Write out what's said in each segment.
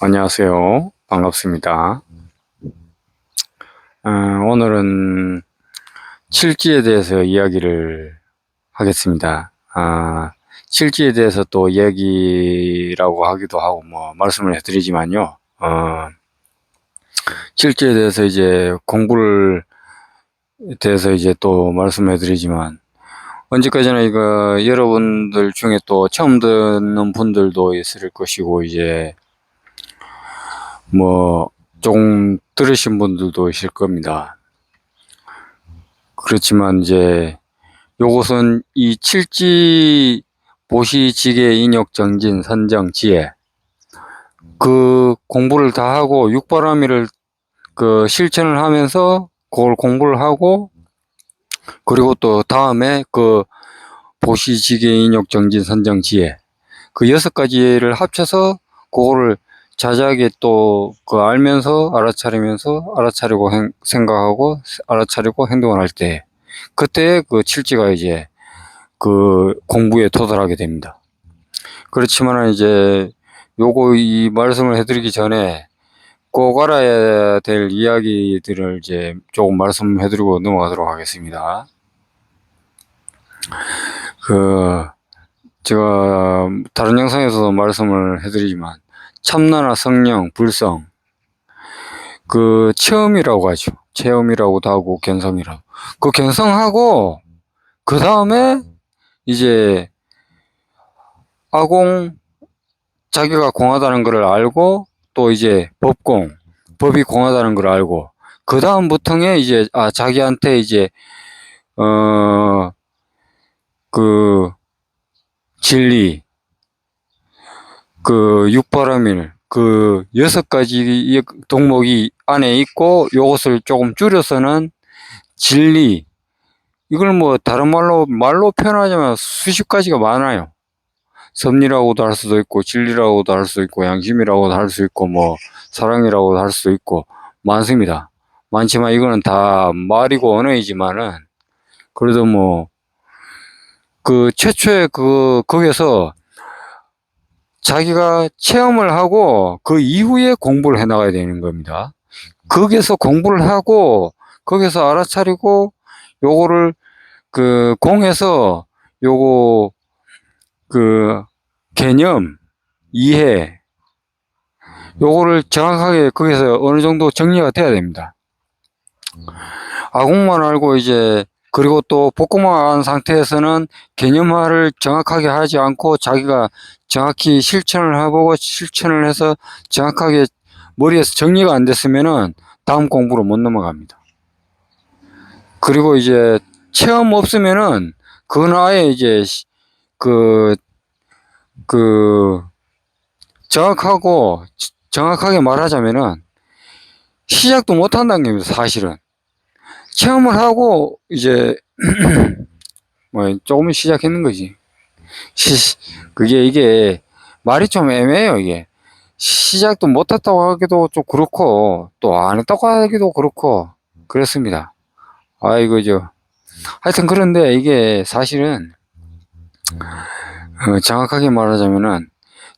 안녕하세요. 반갑습니다. 오늘은 칠지에 대해서 이야기를 하겠습니다. 칠지에 대해서 또 이야기라고 하기도 하고, 말씀을 해드리지만요. 칠지에 대해서 이제 공부를 대해서 이제 또 말씀해드리지만, 언제까지나 이거 여러분들 중에 또 처음 듣는 분들도 있을 것이고, 이제 조금 들으신 분들도 있을 겁니다. 그렇지만 이제 요것은 이 칠지 보시지계 인욕 정진 선정 지혜 그 공부를 다 하고 육바라밀을 그 실천을 하면서 그걸 공부를 하고, 그리고 또 다음에 그 보시지계 인욕 정진 선정 지혜 그 6가지를 합쳐서 그거를 자세하게 또 그 알면서 알아차리고 생각하고 알아차리고 행동을 할 때, 그때 그 칠지가 이제 그 공부에 도달하게 됩니다. 그렇지만 이제 요거 이 말씀을 해드리기 전에 꼭 알아야 될 이야기들을 이제 조금 말씀해드리고 넘어가도록 하겠습니다. 제가 다른 영상에서도 말씀을 해드리지만 참나나 성령, 불성, 그 체험이라고 하죠. 체험이라고도 하고 견성이라고. 그 견성하고 그 다음에 이제 아공, 자기가 공하다는 걸 알고, 또 이제 법이 공하다는 걸 알고, 그 다음부터에 이제 자기한테 이제 그 진리, 그 육바라밀 그 6가지 동목이 안에 있고, 요것을 조금 줄여서는 진리, 이걸 다른 말로 표현하자면 수십 가지가 많아요. 섭리라고도 할 수도 있고, 진리라고도 할 수 있고, 양심이라고도 할 수 있고, 사랑이라고도 할 수 있고, 많습니다. 많지만 이거는 다 말이고 언어이지만은, 그래도 그 최초에 거기서 자기가 체험을 하고 그 이후에 공부를 해 나가야 되는 겁니다. 거기서 공부를 하고 거기서 알아차리고 요거를 그 공에서 요거 그 개념 이해 요거를 정확하게 거기서 어느 정도 정리가 돼야 됩니다. 아공만 알고 이제 그리고 또 복구만 한 상태에서는 개념화를 정확하게 하지 않고 자기가 정확히 실천을 해보고 실천을 해서 정확하게 머리에서 정리가 안 됐으면은 다음 공부로 못 넘어갑니다. 그리고 이제 체험 없으면은 그건 아예 이제 정확하게 말하자면은 시작도 못 한다는 겁니다, 사실은. 체험을 하고 이제 조금 시작했는 거지. 이게 말이 좀 애매해요. 이게 시작도 못 했다고 하기도 좀 그렇고 또 안 했다고 하기도 그렇고 그렇습니다. 하여튼 그런데 이게 사실은 정확하게 말하자면은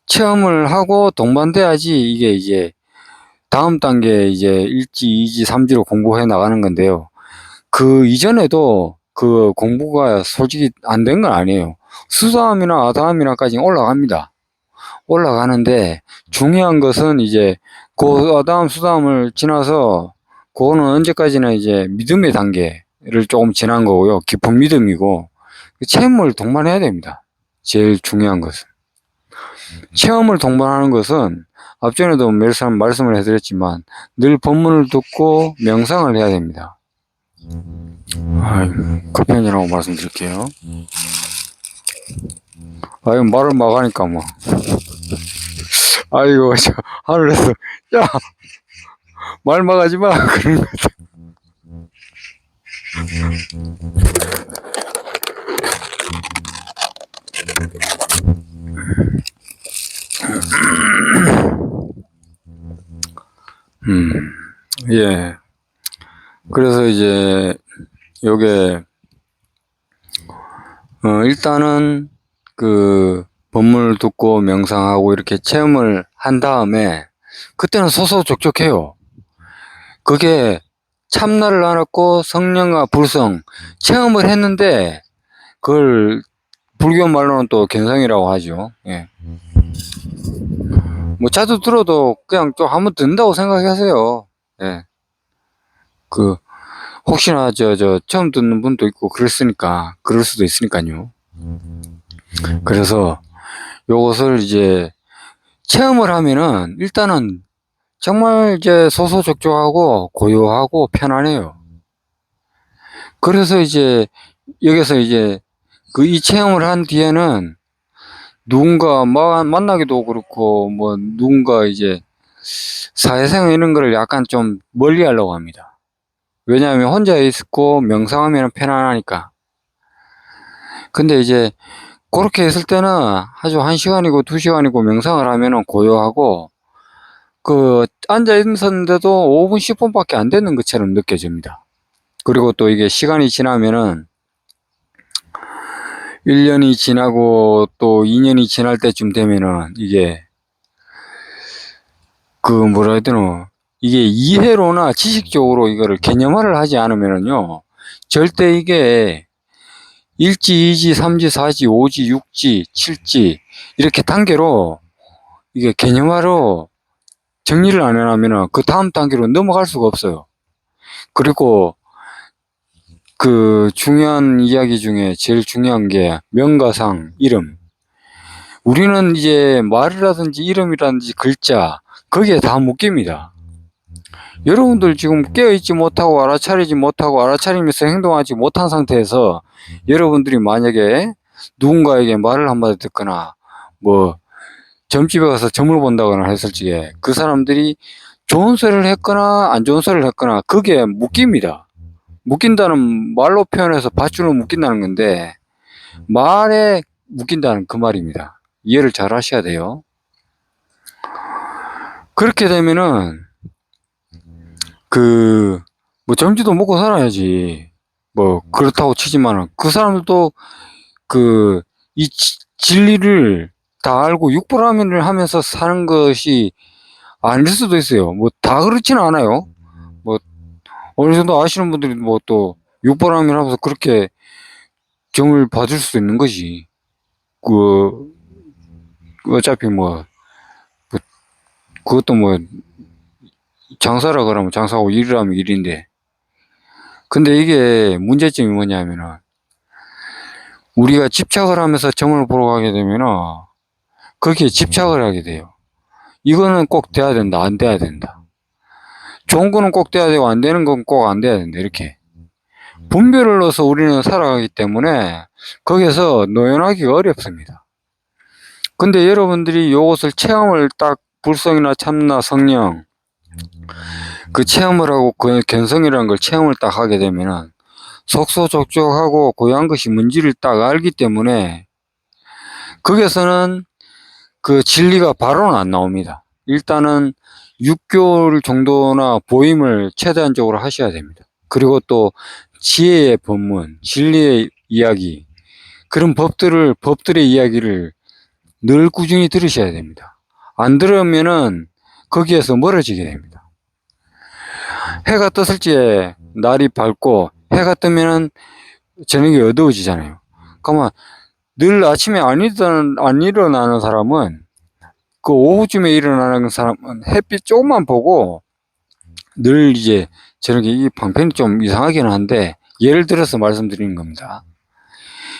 체험을 하고 동반돼야지 이게 이제 다음 단계 이제 1지, 2지, 3지로 공부해 나가는 건데요. 그 이전에도 그 공부가 솔직히 안 된 건 아니에요. 수다함이나 아다함이나까지 올라갑니다. 올라가는데 중요한 것은 이제 그 아다함, 수다함을 지나서 그거는 언제까지나 이제 믿음의 단계를 조금 지난 거고요. 깊은 믿음이고 체험을 동반해야 됩니다. 제일 중요한 것은. 체험을 동반하는 것은 앞전에도 말씀을 해드렸지만 늘 법문을 듣고 명상을 해야 됩니다. 커피 한잔하고 말씀드릴게요. 말을 막 하니까 아이고, 하늘에서, 야! 말 막 하지 마! 그런 거 같아. 예. 그래서 이제, 요게, 일단은 그 법문을 듣고 명상하고 이렇게 체험을 한 다음에 그때는 소소적적해요. 그게 참나를 알았고 성령과 불성 체험을 했는데 그걸 불교 말로는 또 견성이라고 하죠. 예. 뭐 자주 들어도 그냥 좀 한번 듣는다고 생각하세요. 예. 그 혹시나 저 처음 듣는 분도 있고 그럴 수도 있으니까요. 그래서 요것을 이제 체험을 하면은 일단은 정말 이제 소소적적하고 고요하고 편안해요. 그래서 이제 여기서 이제 그 이 체험을 한 뒤에는 누군가 만나기도 그렇고 뭐 누군가 이제 사회생활 이런 거를 약간 좀 멀리 하려고 합니다. 왜냐하면 혼자 있고 명상하면 편안하니까. 근데 이제 그렇게 했을 때는 아주 1시간이고 2시간이고 명상을 하면은 고요하고 그 앉아 있었는데도 5분, 10분밖에 안 되는 것처럼 느껴집니다. 그리고 또 이게 시간이 지나면은 1년이 지나고 또 2년이 지날 때쯤 되면은 이게 그 뭐라 해야 되노? 이게 이해로나 지식적으로 이거를 개념화를 하지 않으면은요, 절대 이게 1지, 2지, 3지, 4지, 5지, 6지, 7지 이렇게 단계로 이게 개념화로 정리를 안 해놓으면은 그 다음 단계로 넘어갈 수가 없어요. 그리고 그 중요한 이야기 중에 제일 중요한 게 명가상, 이름. 우리는 이제 말이라든지 이름이라든지 글자, 거기에 다 묶입니다. 여러분들 지금 깨어있지 못하고 알아차리지 못하고 알아차리면서 행동하지 못한 상태에서 여러분들이 만약에 누군가에게 말을 한마디 듣거나 뭐 점집에 가서 점을 본다거나 했을 적에 그 사람들이 좋은 소리를 했거나 안 좋은 소리를 했거나 그게 묶입니다. 묶인다는 말로 표현해서 밧줄로 묶인다는 건데 말에 묶인다는 그 말입니다. 이해를 잘 하셔야 돼요. 그렇게 되면은 그 뭐 점지도 먹고 살아야지. 뭐 그렇다고 치지만은 그 사람들도 그 이 진리를 다 알고 육보라밀을 하면서 사는 것이 아닐 수도 있어요. 뭐 다 그렇지는 않아요. 뭐 어느 정도 아시는 분들이 뭐 또 육보라밀 하면서 그렇게 정을 받을 수도 있는 거지. 그 어차피 뭐 그것도 뭐 장사라 그러면 장사고 일이라면 일인데. 근데 이게 문제점이 뭐냐면은 우리가 집착을 하면서 점을 보러 가게 되면은 거기에 집착을 하게 돼요. 이거는 꼭 돼야 된다, 안 돼야 된다. 좋은 거는 꼭 돼야 되고 안 되는 건 꼭 안 돼야 된다. 이렇게 분별을 넣어서 우리는 살아가기 때문에 거기에서 노연하기가 어렵습니다. 근데 여러분들이 요것을 체험을 딱 불성이나 참나 성령 그 체험을 하고 그 견성이라는 걸 체험을 딱 하게 되면은 속소족족하고 고요한 것이 뭔지를 딱 알기 때문에 거기에서는 그 진리가 바로는 안 나옵니다. 일단은 6개월 정도나 보임을 최대한적으로 하셔야 됩니다. 그리고 또 지혜의 법문, 진리의 이야기, 그런 법들의 이야기를 늘 꾸준히 들으셔야 됩니다. 안 들으면은 거기에서 멀어지게 됩니다. 해가 떴을 때 날이 밝고 해가 뜨면은 저녁이 어두워지잖아요. 그러면 늘 아침에 안 일어나는 사람은 그 오후쯤에 일어나는 사람은 햇빛 조금만 보고 늘 이제 저녁에 이 방편이 좀 이상하긴 한데 예를 들어서 말씀드리는 겁니다.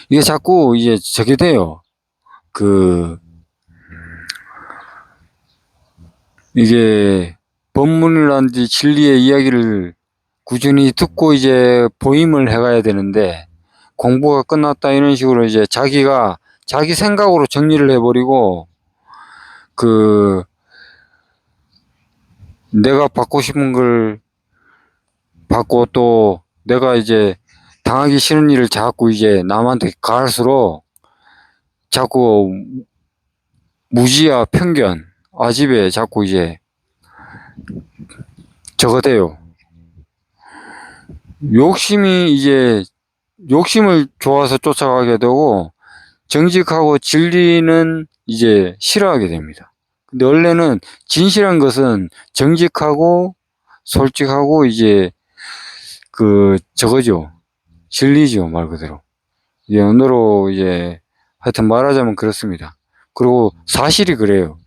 이게 자꾸 이제 저게 돼요. 그 이게 법문이라든지 진리의 이야기를 꾸준히 듣고 이제 보임을 해가야 되는데 공부가 끝났다 이런 식으로 이제 자기가 자기 생각으로 정리를 해버리고 그 내가 받고 싶은 걸 받고 또 내가 이제 당하기 싫은 일을 자꾸 이제 남한테 가할수록 자꾸 무지와 편견, 아집에 자꾸 이제 저거 돼요. 욕심이 이제 욕심을 좋아서 쫓아가게 되고 정직하고 진리는 이제 싫어하게 됩니다. 근데 원래는 진실한 것은 정직하고 솔직하고 이제 저거죠. 진리죠, 말 그대로. 이제 언어로 이제 하여튼 말하자면 그렇습니다. 그리고 사실이 그래요.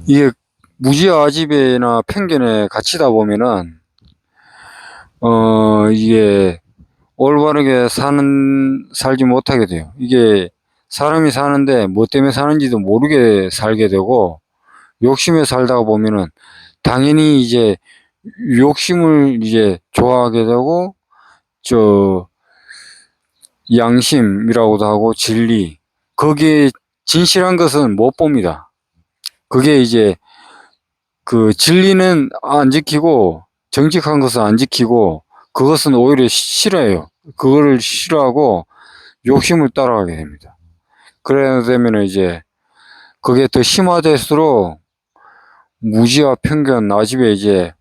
이게 무지와 아집에나 편견에 갇히다 보면은 이게 올바르게 살지 못하게 돼요. 이게 사람이 사는데 뭐 때문에 사는지도 모르게 살게 되고, 욕심에 살다가 보면은 당연히 이제 욕심을 이제 좋아하게 되고, 양심이라고도 하고 진리, 거기에 진실한 것은 못 봅니다. 그게 이제 진리는 안 지키고 정직한 것은 안 지키고 그것은 오히려 싫어해요. 그거를 싫어하고 욕심을 따라가게 됩니다. 그래 되면 이제 그게 더 심화될수록 무지와 편견, 나집에 이제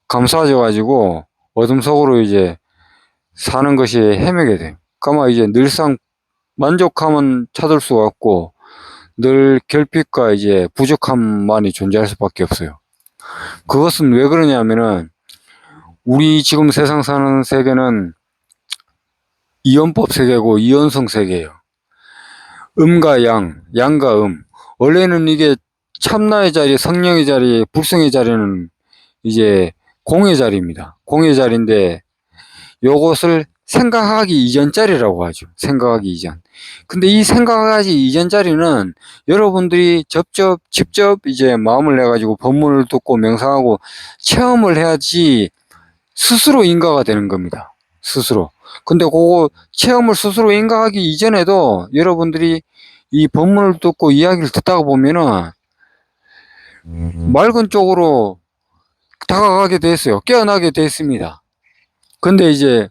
감싸져 가지고 어둠 속으로 이제 사는 것이 헤매게 돼요. 그러면 이제 늘상 만족함은 찾을 수가 없고 늘 결핍과 이제 부족함만이 존재할 수밖에 없어요. 그것은 왜 그러냐면은 우리 지금 세상 사는 세계는 이원법 세계고 이원성 세계예요. 음과 양, 양과 음. 원래는 이게 참나의 자리, 성령의 자리, 불성의 자리는 이제 공의 자리입니다. 공의 자리인데 요것을 생각하기 이전 자리라고 하죠. 생각하기 이전. 근데 이 생각하기 이전 자리는 여러분들이 직접 이제 마음을 내가지고 법문을 듣고 명상하고 체험을 해야지 스스로 인가가 되는 겁니다. 스스로. 근데 그거 체험을 스스로 인가하기 이전에도 여러분들이 이 법문을 듣고 이야기를 듣다가 보면은 맑은 쪽으로 다가가게 됐어요. 깨어나게 됐습니다. 근데 이제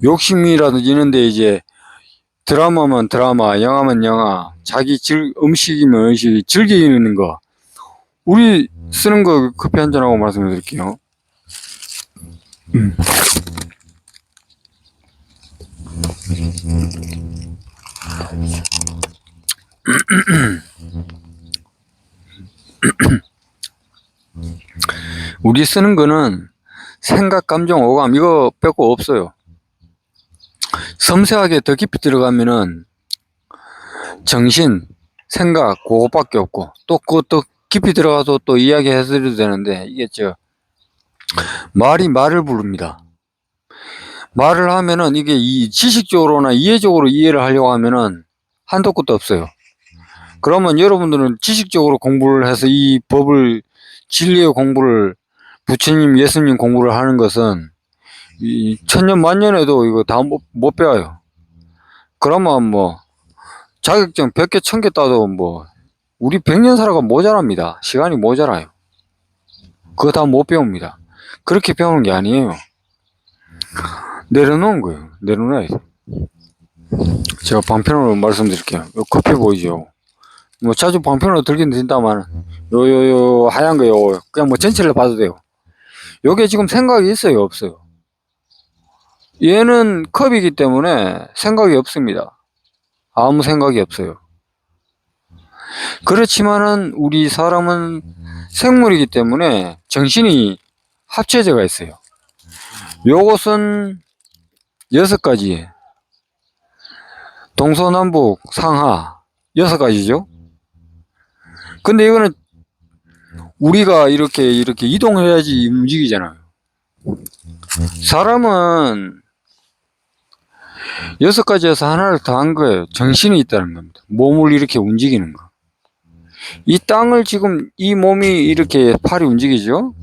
욕심이라든지 이런데 이제 드라마면 드라마, 영화면 영화, 자기 음식이면 음식, 즐기는 거. 우리 쓰는 거 커피 한잔하고 말씀을 드릴게요. 우리 쓰는 거는 생각, 감정, 오감 이거 빼고 없어요. 섬세하게 더 깊이 들어가면은 정신, 생각 그것밖에 없고 또 그것도 깊이 들어가서 또 이야기 해드려도 되는데 이게 말이 말을 부릅니다. 말을 하면은 이게 이 지식적으로나 이해적으로 이해를 하려고 하면은 한도 끝도 없어요. 그러면 여러분들은 지식적으로 공부를 해서 이 법을 진리의 공부를 부처님, 예수님 공부를 하는 것은 이 천년 만년에도 이거 다 못 배워요. 그러면 뭐 자격증 100개 1000개 따도 뭐 우리 100년 살아가 모자랍니다. 시간이 모자라요. 그거 다 못 배웁니다. 그렇게 배우는 게 아니에요. 내려놓은 거예요. 내려놔야 돼. 제가 방편으로 말씀드릴게요. 요 커피 보이죠? 뭐 자주 방편으로 들긴 든다만 요 하얀 거요 그냥 뭐 전체를 봐도 돼요. 요게 지금 생각이 있어요, 없어요? 얘는 컵이기 때문에 생각이 없습니다. 아무 생각이 없어요. 그렇지만은 우리 사람은 생물이기 때문에 정신이 합체제가 있어요. 요것은 6가지, 동서남북 상하 6가지죠. 근데 이거는 우리가 이렇게 이동해야지 움직이잖아요. 사람은 6가지에서 하나를 더 한 거예요. 정신이 있다는 겁니다. 몸을 이렇게 움직이는 거. 이 땅을 지금 이 몸이 이렇게 팔이 움직이죠.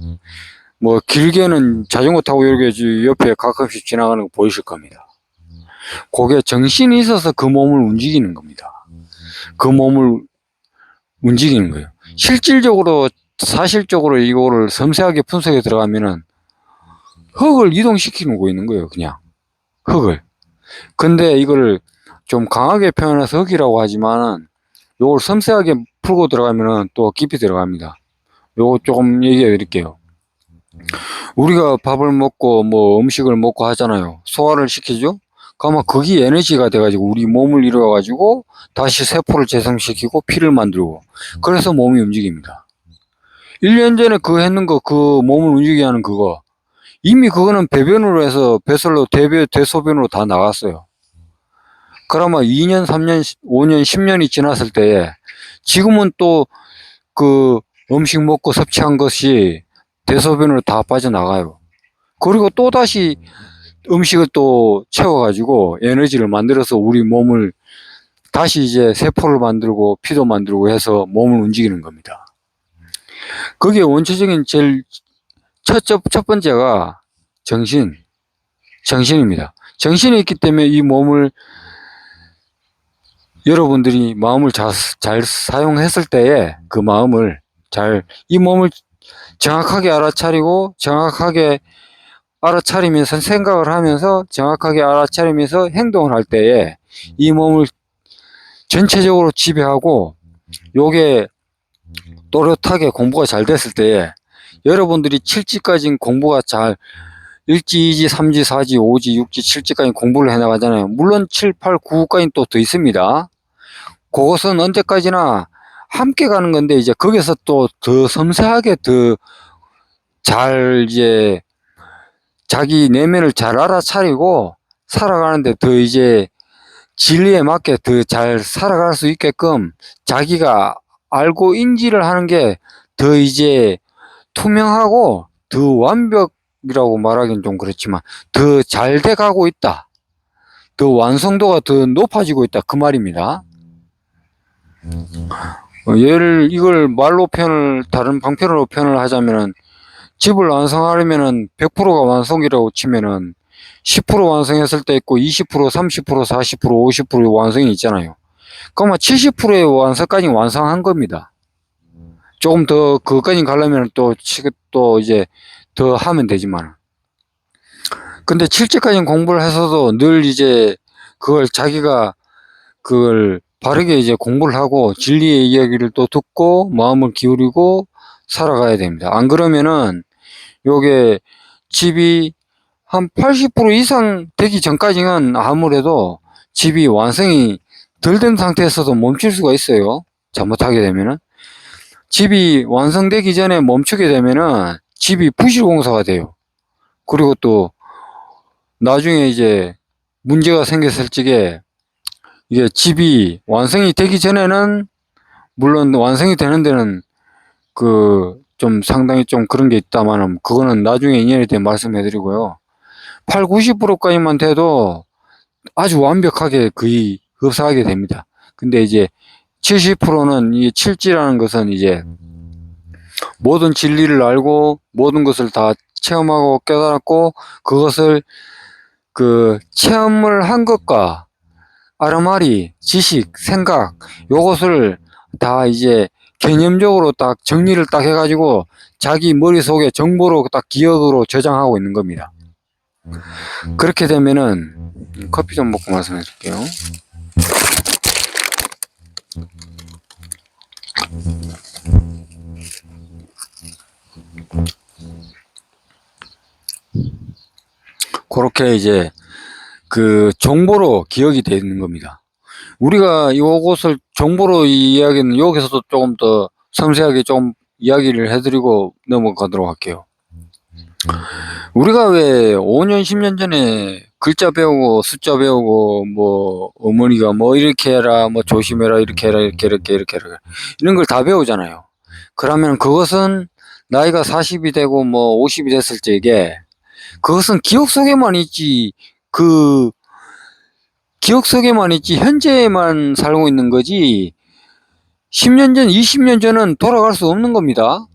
뭐 길게는 자전거 타고 이렇게 옆에 가끔씩 지나가는 거 보이실 겁니다. 그게 정신이 있어서 그 몸을 움직이는 겁니다. 그 몸을 움직이는 거예요. 실질적으로 사실적으로 이거를 섬세하게 분석해 들어가면은 흙을 이동시키는 거 있는 거예요. 그냥 흙을. 근데 이걸 좀 강하게 표현해서 흙이라고 하지만은 요걸 섬세하게 풀고 들어가면은 또 깊이 들어갑니다. 요거 조금 얘기해 드릴게요. 우리가 밥을 먹고 뭐 음식을 먹고 하잖아요. 소화를 시키죠. 그러면 그게 에너지가 돼가지고 우리 몸을 이루어가지고 다시 세포를 재생시키고 피를 만들고 그래서 몸이 움직입니다. 1년 전에 그거 했는 거, 그 몸을 움직이게 하는 그거 이미 그거는 배변으로 해서 배설로 대소변으로 다 나갔어요. 그러면 2년, 3년, 5년, 10년이 지났을 때에 지금은 또 그 음식 먹고 섭취한 것이 대소변으로 다 빠져나가요. 그리고 또 다시 음식을 또 채워가지고 에너지를 만들어서 우리 몸을 다시 이제 세포를 만들고 피도 만들고 해서 몸을 움직이는 겁니다. 그게 원초적인 제일 첫 번째가 정신입니다. 정신이 있기 때문에 이 몸을 여러분들이 마음을 잘 사용했을 때에 그 마음을 이 몸을 정확하게 알아차리고 정확하게 알아차리면서 생각을 하면서 정확하게 알아차리면서 행동을 할 때에 이 몸을 전체적으로 지배하고 요게 또렷하게 공부가 잘 됐을 때에 여러분들이 7지까지 공부가 잘 1지, 2지, 3지, 4지, 5지, 6지, 7지까지 공부를 해나가잖아요. 물론 7, 8, 9까지는 또 더 있습니다. 그것은 언제까지나 함께 가는 건데 이제 거기서 또 더 섬세하게 더 잘 이제 자기 내면을 잘 알아차리고 살아가는데 더 이제 진리에 맞게 더 잘 살아갈 수 있게끔 자기가 알고 인지를 하는 게 더 이제 투명하고 더 완벽이라고 말하기는 좀 그렇지만 더 잘 돼 가고 있다. 더 완성도가 더 높아지고 있다. 그 말입니다. 이걸 말로 다른 방편으로 표현을 하자면은 집을 완성하려면은 100%가 완성이라고 치면은 10% 완성했을 때 있고 20%, 30%, 40%, 50% 완성이 있잖아요. 그러면 70%의 완성까지 완성한 겁니다. 조금 더 그것까지 가려면 또 이제 더 하면 되지만. 근데 7지까지 공부를 해서도 늘 이제 그걸 자기가 그걸 바르게 이제 공부를 하고 진리의 이야기를 또 듣고 마음을 기울이고 살아가야 됩니다. 안 그러면은 요게 집이 한 80% 이상 되기 전까지는 아무래도 집이 완성이 덜 된 상태에서도 멈출 수가 있어요. 잘못하게 되면은. 집이 완성되기 전에 멈추게 되면은 집이 부실공사가 돼요. 그리고 또 나중에 이제 문제가 생겼을 적에 이게 집이 완성이 되기 전에는 물론 완성이 되는 데는 좀 상당히 좀 그런 게 있다만은 그거는 나중에 인연에 대해 말씀해 드리고요. 8, 90%까지만 돼도 아주 완벽하게 거의 흡사하게 됩니다. 근데 이제 70%는 이 칠지라는 것은 이제 모든 진리를 알고 모든 것을 다 체험하고 깨달았고 그것을 체험을 한 것과 아르마리, 지식, 생각 요것을 다 이제 개념적으로 딱 정리를 딱 해가지고 자기 머릿속에 정보로 딱 기억으로 저장하고 있는 겁니다. 그렇게 되면은 커피 좀 먹고 말씀해 드릴게요. 그렇게 이제 정보로 기억이 되는 겁니다. 우리가 요것을 정보로 이야기는 여기서도 조금 더 섬세하게 좀 이야기를 해드리고 넘어가도록 할게요. 우리가 왜 5년, 10년 전에 글자 배우고 숫자 배우고 뭐 어머니가 뭐 이렇게 해라, 뭐 조심해라, 이렇게 해라, 이렇게 해라 이런 걸 다 배우잖아요. 그러면 그것은 나이가 40이 되고 뭐 50이 됐을 적에 그것은 기억 속에만 있지 기억 속에만 있지 현재에만 살고 있는 거지 10년 전, 20년 전은 돌아갈 수 없는 겁니다.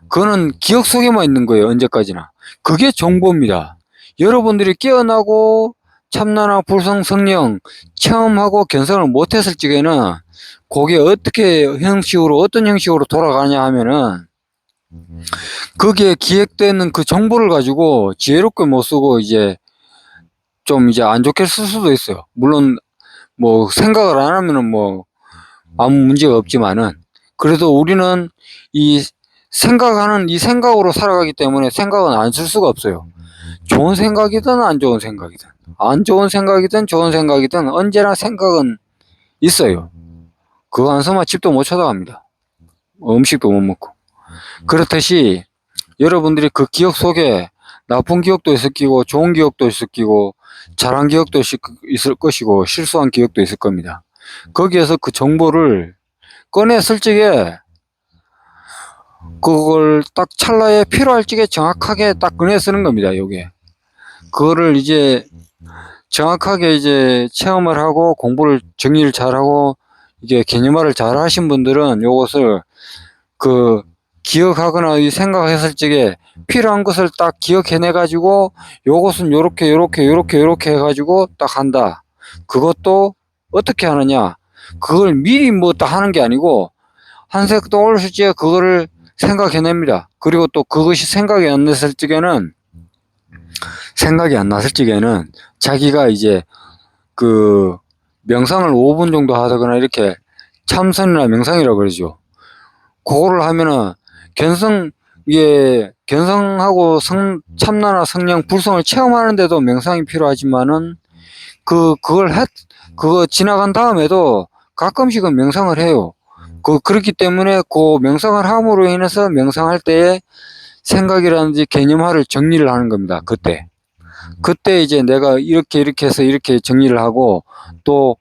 그거는 기억 속에만 있는 거예요. 언제까지나. 그게 정보입니다. 여러분들이 깨어나고 참나나 불성 성령 체험하고 견성을 못했을 적에는 그게 어떤 형식으로 돌아가냐 하면은 거기에 기획되는 그 정보를 가지고 지혜롭게 못 쓰고 이제 좀 이제 안 좋게 쓸 수도 있어요. 물론 뭐 생각을 안 하면은 뭐 아무 문제가 없지만은 그래도 우리는 이 생각으로 살아가기 때문에 생각은 안 쓸 수가 없어요. 좋은 생각이든 안 좋은 생각이든, 안 좋은 생각이든 좋은 생각이든 언제나 생각은 있어요. 그거 안 쓰면 집도 못 쳐다갑니다. 음식도 못 먹고. 그렇듯이 여러분들이 그 기억 속에 나쁜 기억도 있을 끼고 좋은 기억도 있을 끼고 잘한 기억도 있을 것이고 실수한 기억도 있을 겁니다. 거기에서 그 정보를 꺼냈을 적에 그걸 딱 찰나에 필요할 적에 정확하게 딱 꺼내 쓰는 겁니다. 요게. 그거를 이제 정확하게 이제 체험을 하고 공부를 정리를 잘하고 이게 개념화를 잘 하신 분들은 요것을 그 기억하거나 생각했을 적에 필요한 것을 딱 기억해내 가지고 요것은 요렇게 해가지고 딱 한다. 그것도 어떻게 하느냐? 그걸 미리 뭐 딱 하는 게 아니고 한색 떠올렸을 적에 그거를 생각해냅니다. 그리고 또 그것이 생각이 안 났을 적에는 자기가 이제 그 명상을 5분 정도 하거나 이렇게 참선이나 명상이라고 그러죠. 그거를 하면은 견성하고 참나나 성령, 불성을 체험하는데도 명상이 필요하지만은 그거 지나간 다음에도 가끔씩은 명상을 해요. 그렇기 때문에 그 명상을 함으로 인해서 명상할 때에 생각이라든지 개념화를 정리를 하는 겁니다. 그때 이제 내가 이렇게 해서 이렇게 정리를 하고 또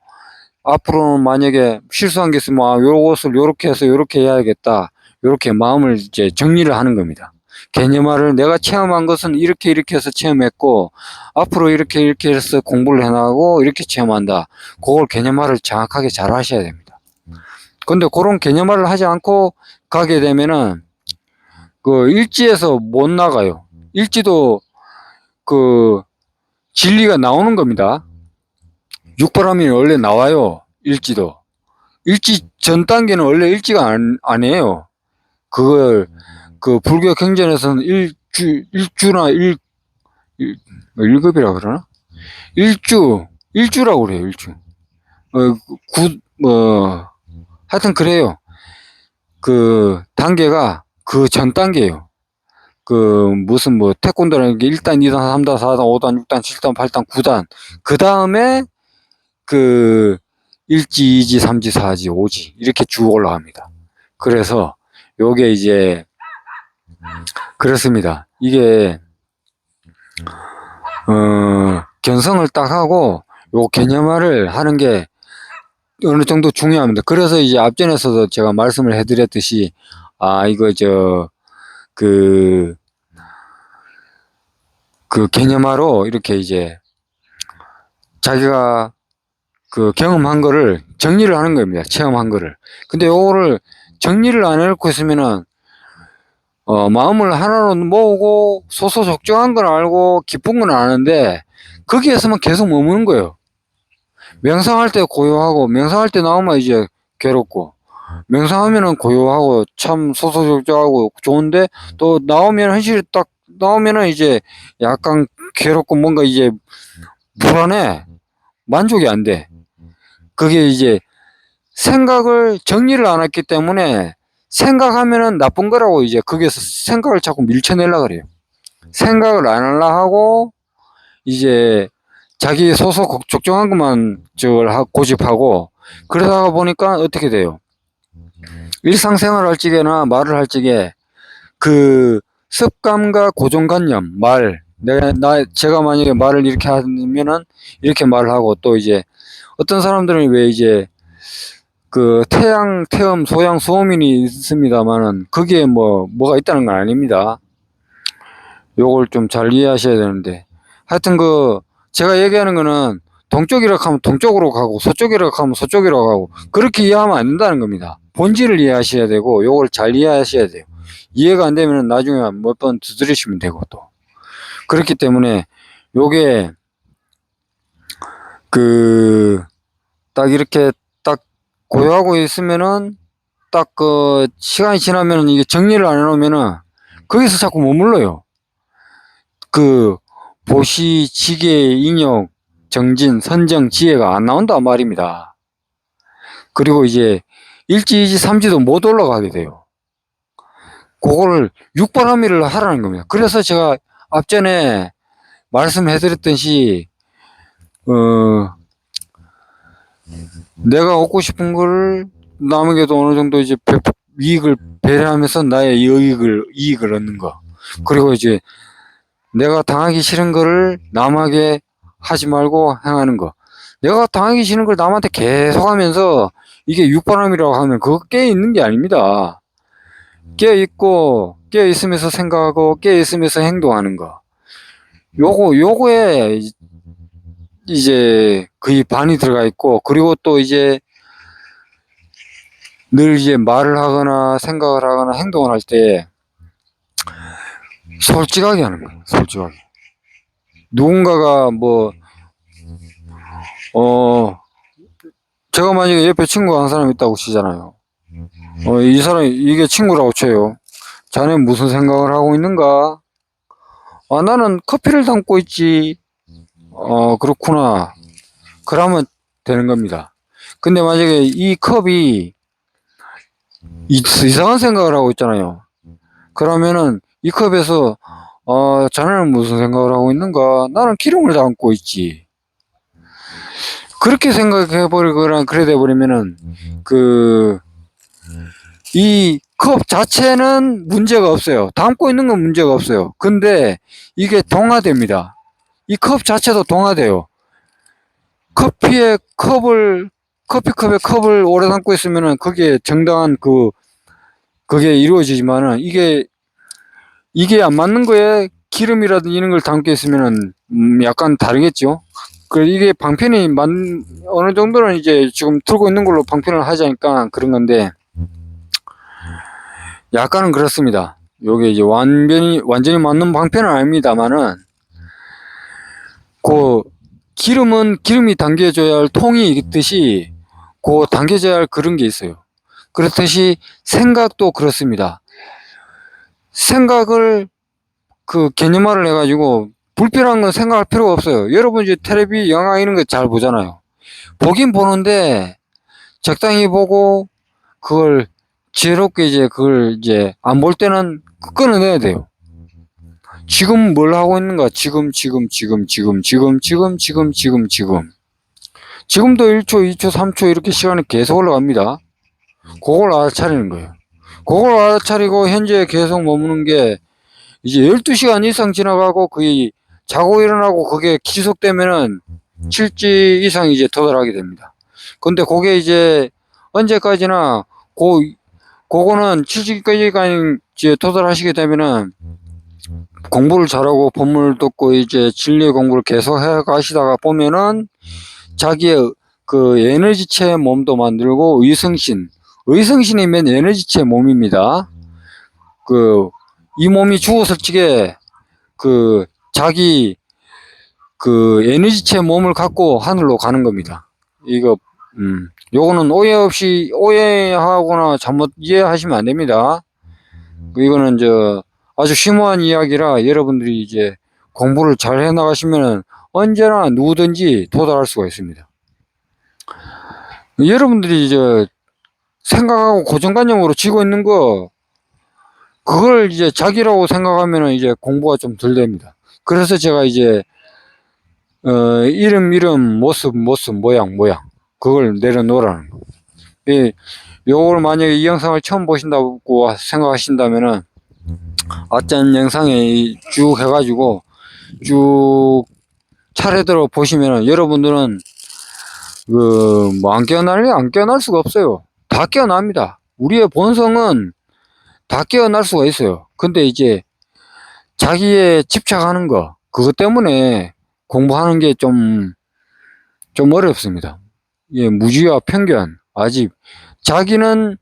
앞으로는 만약에 실수한 게 있으면 요것을 요렇게 해서 요렇게 해야겠다. 요렇게 마음을 이제 정리를 하는 겁니다. 개념화를 내가 체험한 것은 이렇게 해서 체험했고 앞으로 이렇게 해서 공부를 해나가고 이렇게 체험한다. 그걸 개념화를 정확하게 잘 하셔야 됩니다. 근데 그런 개념화를 하지 않고 가게 되면은 그 일지에서 못 나가요. 일지도 그 진리가 나오는 겁니다. 육바람이 원래 나와요. 일지도. 일지 전 단계는 원래 일지가 아니에요. 그걸 그 불교 경전에서는 일주나 일급이라 그러나? 일주라고 그래요. 일주. 하여튼 그래요. 그 단계가 그 전 단계예요. 그 무슨 뭐 태권도라는 게 1단, 2단, 3단, 4단, 5단, 6단, 7단, 8단, 9단. 그 다음에 그 1지, 2지, 3지, 4지, 5지 이렇게 쭉 올라갑니다. 그래서 요게 이제 그렇습니다. 이게 견성을 딱 하고 요 개념화를 하는 게 어느 정도 중요합니다. 그래서 이제 앞전에서도 제가 말씀을 해드렸듯이 이거 그 개념화로 이렇게 이제 자기가 그 경험한 거를 정리를 하는 겁니다. 체험한 거를. 근데 요거를 정리를 안 해놓고 있으면은 마음을 하나로 모으고 소소적정한 건 알고 기쁜 건 아는데 거기에서만 계속 머무는 거예요. 명상할 때 고요하고 명상할 때 나오면 이제 괴롭고 명상하면은 고요하고 참 소소적정하고 좋은데 또 나오면 현실이 딱 나오면은 이제 약간 괴롭고 뭔가 이제 불안해. 만족이 안 돼. 그게 이제 생각을 정리를 안 했기 때문에 생각하면은 나쁜 거라고 이제 거기에서 생각을 자꾸 밀쳐내려고 그래요. 생각을 안 하려 하고 이제 자기 소소 적정한 것만 고집하고 그러다가 보니까 어떻게 돼요? 일상생활 할 적에나 말을 할 적에 그 습관과 고정관념, 제가 만약에 말을 이렇게 하면은 이렇게 말을 하고 또 이제 어떤 사람들은 왜 이제 그 태양, 태음, 소양, 소음인이 있습니다만은 거기에 뭐가 있다는 건 아닙니다. 요걸 좀 잘 이해하셔야 되는데 하여튼 제가 얘기하는 거는 동쪽이라고 하면 동쪽으로 가고 서쪽이라고 하면 서쪽이라고 가고 그렇게 이해하면 안 된다는 겁니다. 본질을 이해하셔야 되고 요걸 잘 이해하셔야 돼요. 이해가 안 되면 나중에 몇 번 두드리시면 되고 또 그렇기 때문에 요게 딱 이렇게 딱 고요하고 있으면은 딱 시간이 지나면은 이게 정리를 안 해놓으면은 거기서 자꾸 머물러요. 보시, 지계, 인욕, 정진, 선정, 지혜가 안 나온단 말입니다. 그리고 이제 일지, 이지, 삼지도 못 올라가게 돼요. 그거를 육바라밀을 하라는 겁니다. 그래서 제가 앞전에 말씀해드렸듯이 내가 얻고 싶은 거를 남에게도 어느 정도 이제 이익을 배려하면서 나의 이익을 얻는 거. 그리고 이제 내가 당하기 싫은 거를 남에게 하지 말고 행하는 거. 내가 당하기 싫은 걸 남한테 계속 하면서 이게 육바람이라고 하면 그거 깨 있는 게 아닙니다. 깨 있으면서 생각하고 깨 있으면서 행동하는 거. 요거에 이제 거의 반이 들어가 있고, 그리고 또 이제 늘 이제 말을 하거나 생각을 하거나 행동을 할 때 솔직하게 하는 거예요. 솔직하게. 누군가가 제가 만약에 옆에 친구가 한 사람 있다고 치잖아요. 이 사람이 이게 친구라고 쳐요. 자네 무슨 생각을 하고 있는가? 나는 커피를 담고 있지. 그렇구나. 그러면 되는 겁니다. 근데 만약에 이 컵이 이상한 생각을 하고 있잖아요. 그러면은 이 컵에서 자네는 무슨 생각을 하고 있는가? 나는 기름을 담고 있지. 그렇게 생각해버리거나 그래 돼버리면은 이 컵 자체는 문제가 없어요. 담고 있는 건 문제가 없어요. 근데 이게 동화됩니다. 이 컵 자체도 동화돼요. 커피컵에 컵을 오래 담고 있으면은 그게 정당한 그게 이루어지지만은 이게 안 맞는 거에 기름이라든지 이런 걸 담고 있으면은 약간 다르겠죠. 이게 방편이 어느 정도는 이제 지금 틀고 있는 걸로 방편을 하자니까 그런 건데 약간은 그렇습니다. 요게 이제 완전히 맞는 방편은 아닙니다만은 기름이 담겨져야 할 통이 있듯이 담겨져야 할 그런 게 있어요. 그렇듯이 생각도 그렇습니다. 생각을 개념화를 해가지고 불필요한 건 생각할 필요가 없어요. 여러분 이제 텔레비, 영화 이런 거 잘 보잖아요. 보긴 보는데 적당히 보고 그걸 지혜롭게 그걸 안 볼 때는 끊어내야 돼요. 지금 뭘 하고 있는가? 지금도 1초, 2초, 3초 이렇게 시간이 계속 올라갑니다. 그걸 알아차리는 거예요. 그걸 알아차리고 현재 계속 머무는 게 이제 12시간 이상 지나가고 거의 자고 일어나고 그게 지속되면은 7지 이상 이제 도달하게 됩니다. 근데 그게 이제 언제까지나 그거는 7지까지 이제 도달하시게 되면은 공부를 잘하고 법문을 듣고 이제 진리의 공부를 계속 해 가시다가 보면은 자기의 에너지체 몸도 만들고 의성신이면 에너지체 몸입니다. 이 몸이 죽었을 적에 자기 에너지체 몸을 갖고 하늘로 가는 겁니다. 요거는 오해하거나 잘못 이해하시면 안 됩니다. 이거는 아주 심오한 이야기라 여러분들이 이제 공부를 잘 해 나가시면 언제나 누구든지 도달할 수가 있습니다. 여러분들이 이제 생각하고 고정관념으로 지고 있는 그걸 이제 자기라고 생각하면 이제 공부가 좀 덜 됩니다. 그래서 제가 이제 이름, 모습, 모양 그걸 내려놓으라는 거. 요걸 만약에 이 영상을 처음 보신다고 생각하신다면은 어떤 영상에 쭉 해가지고 쭉 차례대로 보시면은 여러분들은 안 깨어날 수가 없어요. 다 깨어납니다. 우리의 본성은 다 깨어날 수가 있어요. 근데 이제 자기에 집착하는 그것 때문에 공부하는 게 좀 어렵습니다. 무지와 편견, 아직 자기는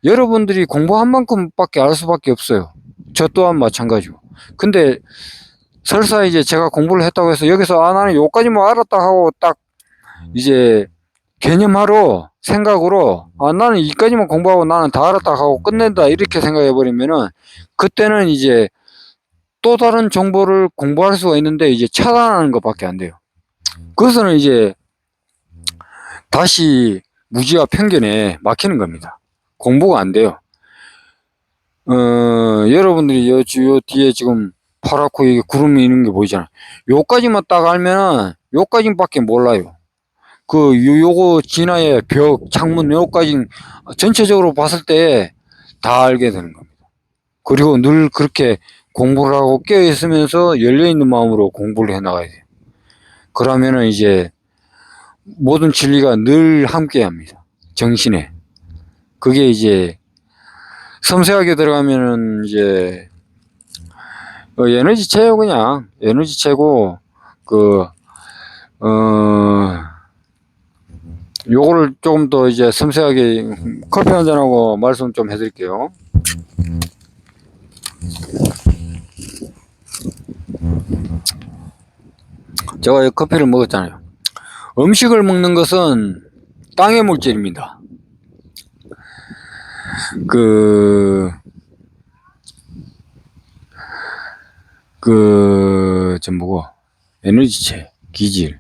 여러분들이 공부한 만큼밖에 알 수밖에 없어요. 저 또한 마찬가지고. 근데 설사 이제 제가 공부를 했다고 해서 여기서 나는 요까지만 알았다 하고 딱 이제 개념하러 생각으로 나는 이까지만 공부하고 나는 다 알았다 하고 끝낸다 이렇게 생각해 버리면은 그때는 이제 또 다른 정보를 공부할 수가 있는데 이제 차단하는 것밖에 안 돼요. 그것은 이제 다시 무지와 편견에 막히는 겁니다. 공부가 안 돼요. 여러분들이 요 뒤에 지금 파랗고 이게 구름이 있는 게 보이잖아. 요까지만 딱 알면은 요까지밖에 몰라요. 요거 진화의 벽, 창문 요까지 전체적으로 봤을 때 다 알게 되는 겁니다. 그리고 늘 그렇게 공부를 하고 깨어 있으면서 열려 있는 마음으로 공부를 해 나가야 돼요. 그러면은 이제 모든 진리가 늘 함께 합니다. 정신에. 그게 이제 섬세하게 들어가면은 이제 에너지체요. 그냥 에너지체고 요거를 조금 더 이제 섬세하게 커피 한잔하고 말씀 좀 해드릴게요. 제가 커피를 먹었잖아요. 음식을 먹는 것은 땅의 물질입니다. 뭐고, 에너지체, 기질.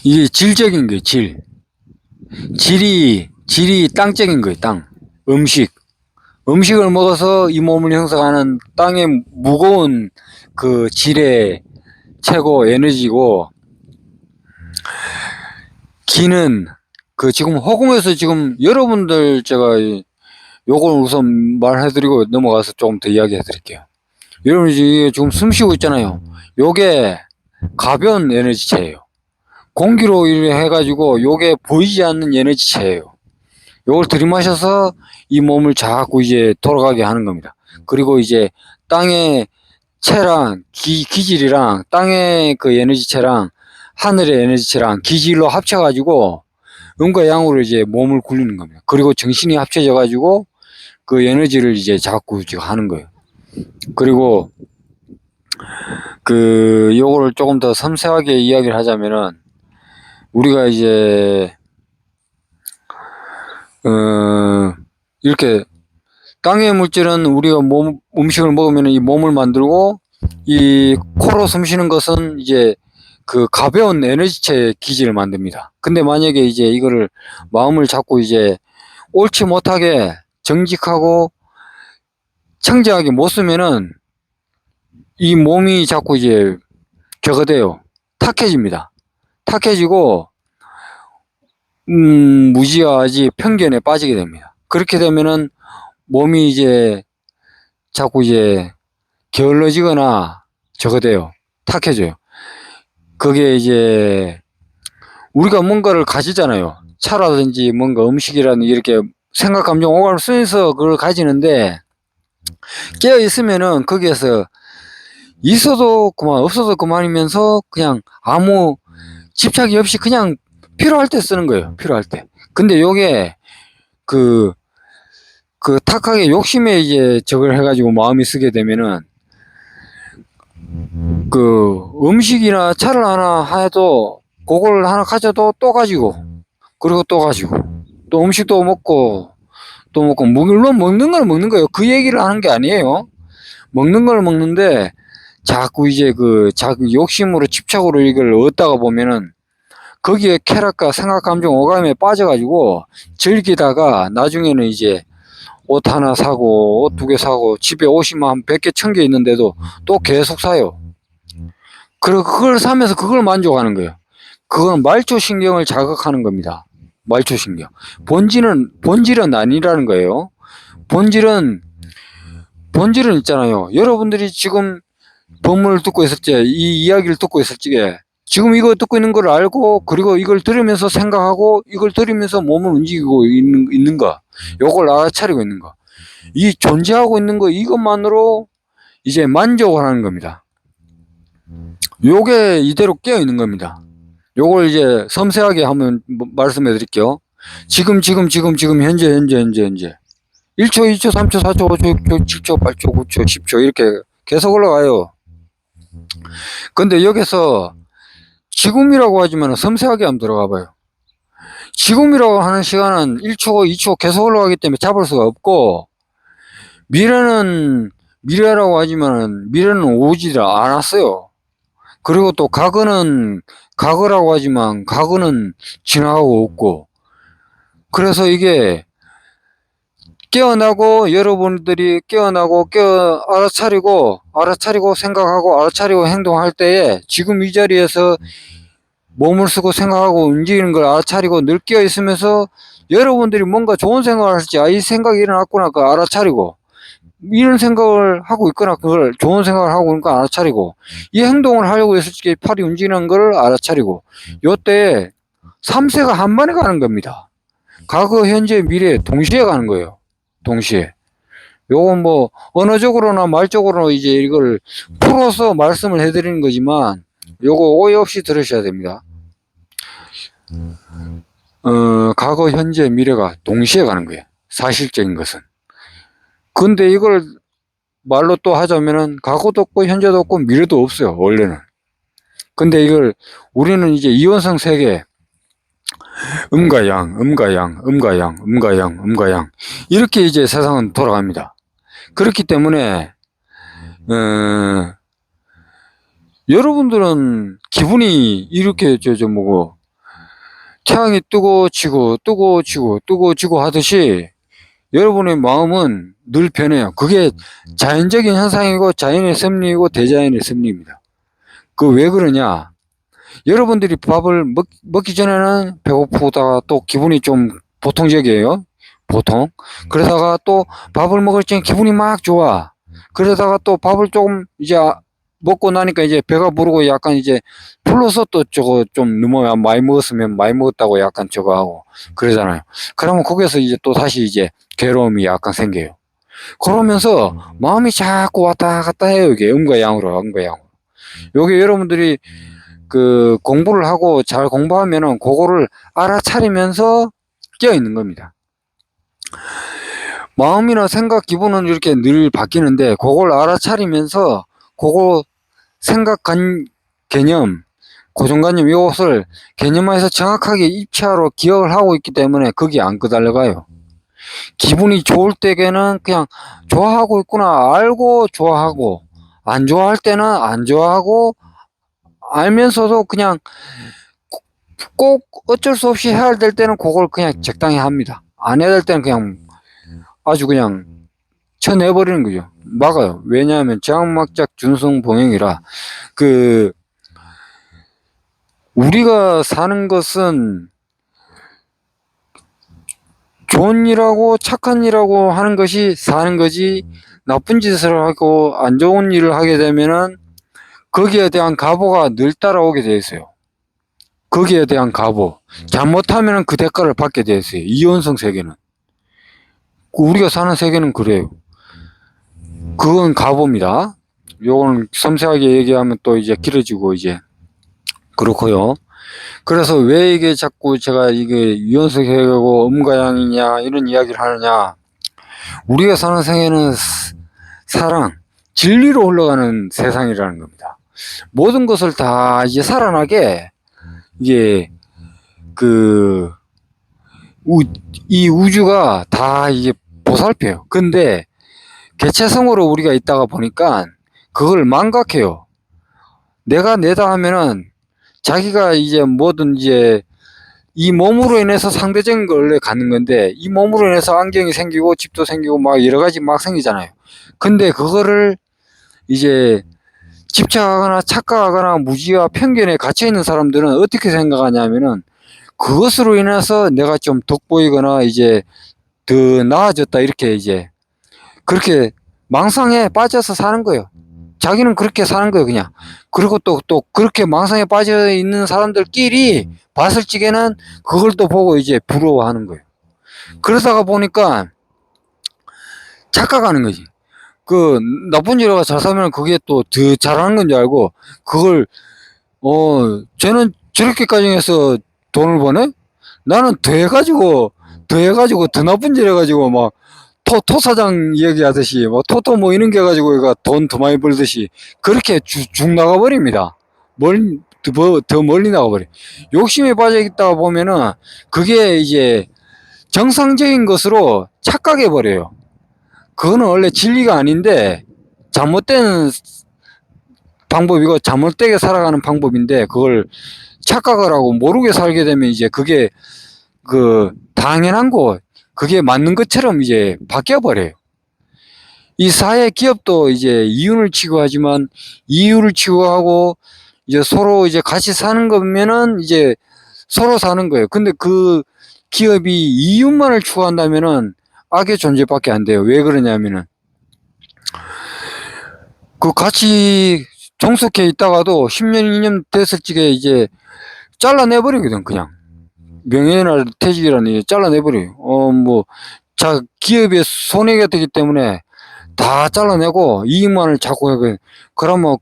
이게 질적인 거예요, 질. 질이 땅적인 거예요, 땅. 음식을 먹어서 이 몸을 형성하는 땅의 무거운 그 질의 최고 에너지고, 기는 지금 허공에서 지금 여러분들 제가 요걸 우선 말해드리고 넘어가서 조금 더 이야기해 드릴게요. 여러분 지금 숨 쉬고 있잖아요. 요게 가벼운 에너지체예요. 공기로 해가지고 요게 보이지 않는 에너지체예요. 요걸 들이마셔서 이 몸을 자꾸 이제 돌아가게 하는 겁니다. 그리고 이제 땅의 체랑 기질이랑 땅의 그 에너지체랑 하늘의 에너지체랑 기질로 합쳐가지고 음과 양으로 이제 몸을 굴리는 겁니다. 그리고 정신이 합쳐져가지고 그 에너지를 이제 자꾸 하는 거예요. 그리고 요거를 조금 더 섬세하게 이야기를 하자면은 우리가 이제 이렇게 땅의 물질은 우리가 음식을 먹으면 이 몸을 만들고, 이 코로 숨 쉬는 것은 이제 가벼운 에너지체의 기질을 만듭니다. 근데 만약에 이제 이거를 마음을 잡고 이제 옳지 못하게 정직하고 청정하게 못 쓰면은 이 몸이 자꾸 이제 돼요. 탁해집니다. 탁해지고 무지하지 편견에 빠지게 됩니다. 그렇게 되면은 몸이 이제 자꾸 이제 게을러지거나 돼요. 탁해져요. 그게 이제 우리가 뭔가를 가지잖아요. 차라든지 뭔가 음식이라든지 이렇게 생각, 감정, 오감을 쓰면서 그걸 가지는데, 깨어 있으면은 거기에서 있어도 그만 없어도 그만이면서 그냥 아무 집착이 없이 그냥 필요할 때 쓰는 거예요. 필요할 때. 근데 요게 탁하게 욕심에 이제 저걸 해가지고 마음이 쓰게 되면은 음식이나 차를 하나 해도 그걸 하나 가져도 또 가지고, 그리고 또 가지고, 또 음식도 먹고 또 먹고, 물론 먹는 걸 먹는 거예요. 그 얘기를 하는 게 아니에요. 먹는 걸 먹는데 자꾸 이제 자꾸 욕심으로 집착으로 이걸 얻다가 보면은 거기에 쾌락과 생각, 감정, 오감에 빠져가지고 즐기다가 나중에는 이제 옷 하나 사고 옷 2개 사고 집에 옷이 한 100개, 1000개 있는데도 또 계속 사요. 그리고 그걸 사면서 그걸 만족하는 거예요. 그건 말초신경을 자극하는 겁니다. 말초신경. 본질은 아니라는 거예요. 본질은 있잖아요. 여러분들이 지금 법문을 듣고 있을 때, 이 이야기를 듣고 있을 적에 지금 이거 듣고 있는 걸 알고, 그리고 이걸 들으면서 생각하고, 이걸 들으면서 몸을 움직이고 있는 거, 요걸 알아차리고 있는 거, 이 존재하고 있는 거, 이것만으로 이제 만족을 하는 겁니다. 요게 이대로 깨어 있는 겁니다. 요걸 이제 섬세하게 한번 말씀해 드릴게요. 지금 현재 1초, 2초, 3초, 4초, 5초, 6초, 7초, 8초, 9초, 10초 이렇게 계속 올라가요. 근데 여기서 지금이라고 하지만 섬세하게 한번 들어가 봐요. 지금이라고 하는 시간은 1초, 2초 계속 올라가기 때문에 잡을 수가 없고, 미래라고 하지만 미래는 오질 않았어요. 그리고 또 과거라고 하지만 과거는 지나가고 없고, 그래서 이게 깨어나고, 여러분들이 깨어나고, 알아차리고, 생각하고, 알아차리고 행동할 때에 지금 이 자리에서 몸을 쓰고 생각하고 움직이는 걸 알아차리고 늘 깨어 있으면서 여러분들이 뭔가 좋은 생각을 할지, 이 생각이 일어났구나, 그걸 알아차리고, 이런 생각을 하고 있거나, 그걸 좋은 생각을 하고 있는 걸 알아차리고, 이 행동을 하려고 했을 때 팔이 움직이는 걸 알아차리고, 요때 3세가 한 번에 가는 겁니다. 과거, 현재, 미래 동시에 가는 거예요. 동시에. 요건 뭐 언어적으로나 말적으로 이제 이걸 풀어서 말씀을 해드리는 거지만, 요거 오해 없이 들으셔야 됩니다. 과거, 현재, 미래가 동시에 가는 거예요. 사실적인 것은. 근데 이걸 말로 또 하자면은 과거도 없고 현재도 없고 미래도 없어요, 원래는. 근데 이걸 우리는 이제 이원성 세계, 음과 양, 음과 양, 음과 양, 음과 양, 음과 양, 이렇게 이제 세상은 돌아갑니다. 그렇기 때문에 여러분들은 기분이 이렇게 뭐고 태양이 뜨고 지고 뜨고 지고 뜨고 지고 하듯이 여러분의 마음은 늘 변해요. 그게 자연적인 현상이고 자연의 섭리이고 대자연의 섭리입니다. 그 왜 그러냐? 여러분들이 밥을 먹기 전에는 배고프다가 또 기분이 좀 보통적이에요. 보통. 그러다가 또 밥을 먹을 때 기분이 막 좋아. 그러다가 또 밥을 조금 이제 먹고 나니까 이제 배가 부르고 약간 이제 풀러서 또 저거 좀 너무 많이 먹었으면 많이 먹었다고 약간 저거 하고 그러잖아요. 그러면 거기서 이제 또 다시 이제 괴로움이 약간 생겨요. 그러면서 마음이 자꾸 왔다 갔다 해요. 이게 음과 양으로, 음과 양으로. 요게 여러분들이 그 공부를 하고 잘 공부하면은 그거를 알아차리면서 깨어 있는 겁니다. 마음이나 생각, 기분은 이렇게 늘 바뀌는데 그걸 알아차리면서 그거 생각, 개념, 고정관념 이것을 개념화해서 정확하게 입체하러 기억을 하고 있기 때문에 거기 안 끄달려가요. 기분이 좋을 때에는 그냥 좋아하고 있구나 알고 좋아하고, 안 좋아할 때는 안 좋아하고 알면서도 그냥 꼭 어쩔 수 없이 해야 될 때는 그걸 그냥 적당히 합니다. 안 해야 될 때는 그냥 아주 그냥 쳐내버리는 거죠. 막아요. 왜냐하면 제왕막작 준성봉행이라, 그 우리가 사는 것은 좋은 일하고 착한 일하고 하는 것이 사는 거지, 나쁜 짓을 하고 안 좋은 일을 하게 되면은 거기에 대한 가보가 늘 따라오게 돼 있어요. 거기에 대한 가보. 잘못하면 그 대가를 받게 돼 있어요. 이원성 세계는. 우리가 사는 세계는 그래요. 그건 가보입니다. 요거는 섬세하게 얘기하면 또 이제 길어지고 이제 그렇고요. 그래서 왜 이게 자꾸 제가 이게 이원성 세계고 음과 양이냐 이런 이야기를 하느냐. 우리가 사는 세계는 사랑, 진리로 흘러가는 세상이라는 겁니다. 모든 것을 다 이제 살아나게 이게 이 우주가 다 이게 보살펴요. 근데 개체성으로 우리가 있다가 보니까 그걸 망각해요. 내가 내다 하면은 자기가 이제 뭐든 이제 이 몸으로 인해서 상대적인 걸 원래 갖는 건데, 이 몸으로 인해서 안경이 생기고 집도 생기고 막 여러 가지 막 생기잖아요. 근데 그거를 이제 집착하거나 착각하거나 무지와 편견에 갇혀 있는 사람들은 어떻게 생각하냐면은 그것으로 인해서 내가 좀 돋보이거나 이제 더 나아졌다 이렇게 이제 그렇게 망상에 빠져서 사는 거예요. 자기는 그렇게 사는 거예요, 그냥. 그리고 또 그렇게 망상에 빠져 있는 사람들끼리 봤을 적에는 그걸 또 보고 이제 부러워하는 거예요. 그러다가 보니까 착각하는 거지. 그 나쁜 일을 잘 사면 그게 또 더 잘하는 건 줄 알고 그걸 쟤는 저렇게까지 해서 돈을 버네? 나는 더 해가지고 더 나쁜 질 해가지고 막 토사장 얘기하듯이 뭐 토토 뭐 이런 게 가지고 얘가 돈 더 많이 벌듯이 그렇게 죽 나가버립니다. 더 멀리 나가버려. 욕심에 빠져 있다 보면은 그게 이제 정상적인 것으로 착각해버려요. 그거는 원래 진리가 아닌데 잘못된 방법이고 잘못되게 살아가는 방법인데, 그걸 착각을 하고 모르게 살게 되면 이제 그게 그 당연한 거, 그게 맞는 것처럼 이제 바뀌어버려요. 이 사회 기업도 이제 이윤을 추구하지만 이윤을 추구하고 이제 서로 이제 같이 사는 거면은 이제 서로 사는 거예요. 근데 그 기업이 이윤만을 추구한다면은 악의 존재밖에 안 돼요. 왜 그러냐면은 그 같이 종속해 있다가도 10년, 2년 됐을 적에 이제 잘라내버리거든, 그냥. 명예나 퇴직이라는 게 잘라내버려요. 기업의 손해가 되기 때문에 다 잘라내고 이익만을 자꾸 하고, 그러면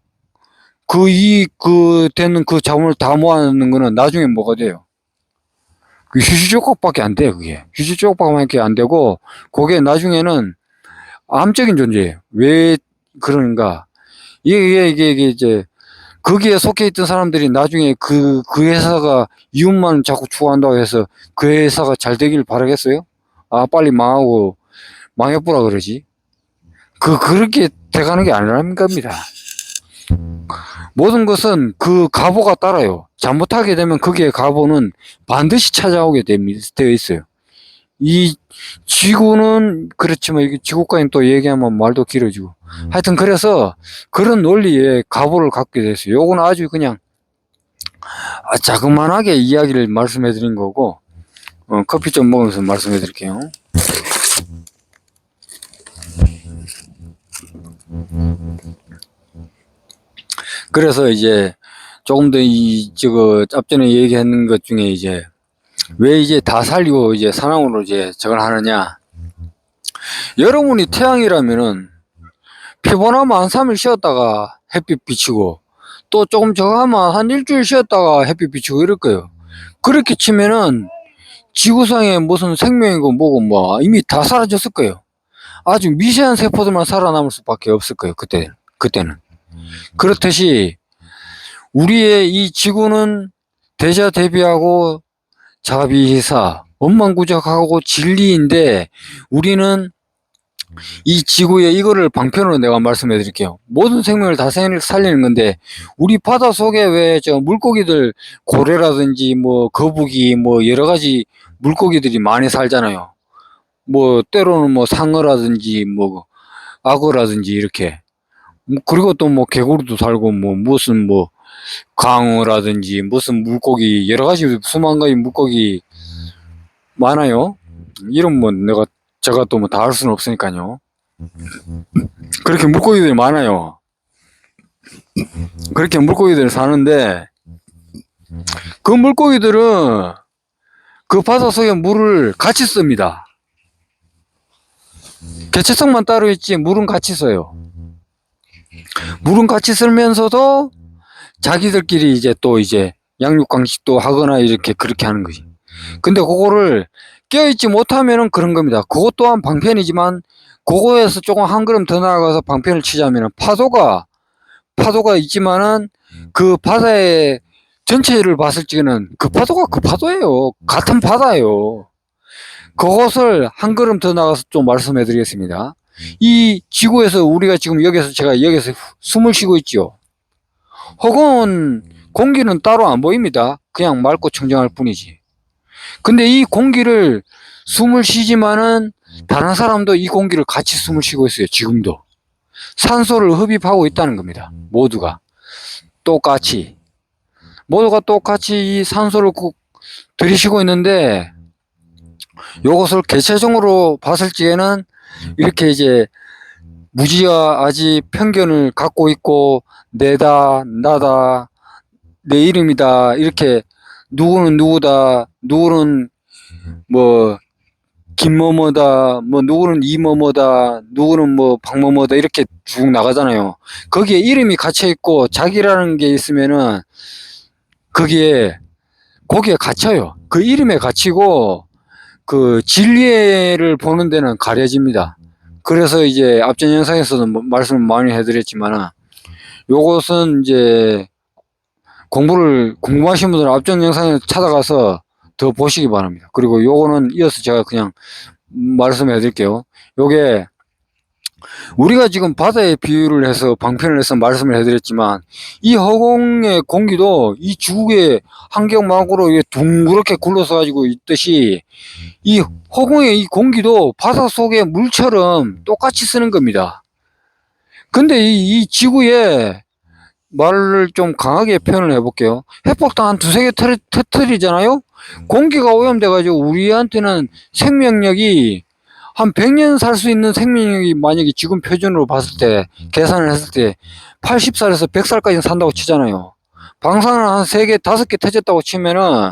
그 이익, 되는 그 자본을 다 모아놓는 거는 나중에 뭐가 돼요? 그 휴지조각밖에 안 돼요, 그게. 휴지조각밖에 안 되고, 그게 나중에는 암적인 존재예요. 왜 그런가? 이게 이제, 거기에 속해 있던 사람들이 나중에 그 회사가 이윤만 자꾸 추구한다고 해서 그 회사가 잘 되길 바라겠어요? 아, 빨리 망하고, 망해보라 그러지. 그렇게 돼가는 게 아니라는 겁니다. 모든 것은 그 가보가 따라요. 잘못하게 되면 거기에 가보는 반드시 찾아오게 되어 있어요. 이 지구는 그렇지만 이게 지구까지 또 얘기하면 말도 길어지고. 하여튼 그래서 그런 논리에 가보를 갖게 됐어요. 요거는 아주 그냥 자그만하게 이야기를 말씀해 드린 거고, 커피 좀 먹으면서 말씀해 드릴게요. 그래서 이제 조금 더 앞전에 얘기했는 것 중에 이제 왜 이제 다 살리고 이제 산왕으로 이제 저걸 하느냐. 여러분이 태양이라면은 피곤하면 한 3일 쉬었다가 햇빛 비치고 또 조금 저거 하면 한 일주일 쉬었다가 햇빛 비치고 이럴 거예요. 그렇게 치면은 지구상에 무슨 생명이고 뭐고 뭐 이미 다 사라졌을 거예요. 아주 미세한 세포들만 살아남을 수밖에 없을 거예요. 그때는. 그렇듯이 우리의 이 지구는 대자대비하고 자비희사, 원망구적하고 진리인데 우리는 이 지구에 이거를 방편으로 내가 말씀해 드릴게요. 모든 생명을 다 살리는 건데 우리 바다 속에 왜 저 물고기들 고래라든지 뭐 거북이 뭐 여러 가지 물고기들이 많이 살잖아요. 뭐 때로는 뭐 상어라든지 뭐 악어라든지 이렇게 그리고 또 뭐 개구리도 살고 뭐 무슨 뭐 광어라든지 무슨 물고기 여러 가지 수만 가지 물고기 많아요. 이름 뭐 제가 또 뭐 다 알 수는 없으니까요. 그렇게 물고기들이 많아요. 그렇게 물고기들이 사는데 그 물고기들은 그 바다 속에 물을 같이 씁니다. 개체성만 따로 있지 물은 같이 써요. 물은 같이 쓰면서도 자기들끼리 이제 또 이제 양육강식도 하거나 이렇게 그렇게 하는 거지. 근데 그거를 껴있지 못하면은 그런 겁니다. 그것 또한 방편이지만 그거에서 조금 한 걸음 더 나아가서 방편을 치자면은 파도가 있지만은 그 바다의 전체를 봤을 적에는 그 파도가 그 파도예요. 같은 바다예요. 그것을 한 걸음 더 나가서 좀 말씀해 드리겠습니다. 이 지구에서 우리가 지금 제가 여기서 숨을 쉬고 있죠. 혹은 공기는 따로 안 보입니다. 그냥 맑고 청정할 뿐이지. 근데 이 공기를 숨을 쉬지만은 다른 사람도 이 공기를 같이 숨을 쉬고 있어요. 지금도. 산소를 흡입하고 있다는 겁니다. 모두가 똑같이 이 산소를 들이쉬고 있는데 이것을 개체적으로 봤을 적에는 이렇게 이제 무지하지 편견을 갖고 있고 내다 나다 내 이름이다 이렇게 누구는 누구다 누구는 뭐 김뭐뭐다 뭐 누구는 이뭐뭐다 누구는 뭐 박뭐뭐다 이렇게 쭉 나가잖아요. 거기에 이름이 갇혀 있고 자기라는 게 있으면은 거기에 갇혀요. 그 이름에 갇히고 그 진리를 보는 데는 가려집니다. 그래서 이제 앞전 영상에서도 말씀을 많이 해드렸지만 요것은 이제 궁금하신 분들은 앞전 영상에 찾아가서 더 보시기 바랍니다. 그리고 요거는 이어서 제가 그냥 말씀해 드릴게요. 요게 우리가 지금 바다에 비유를 해서 방편을 해서 말씀을 해드렸지만 이 허공의 공기도 이 지구의 환경막으로 이게 둥그렇게 굴러서 가지고 있듯이 이 허공의 이 공기도 바다 속의 물처럼 똑같이 쓰는 겁니다. 근데 이 지구에 말을 좀 강하게 표현을 해볼게요. 핵폭탄 한 두세 개 터뜨리잖아요? 공기가 오염돼가지고 우리한테는 생명력이 한 100년 살 수 있는 생명력이 만약에 지금 표준으로 봤을 때, 계산을 했을 때 80살에서 100살까지 산다고 치잖아요. 방사능 한 3개, 5개 터졌다고 치면은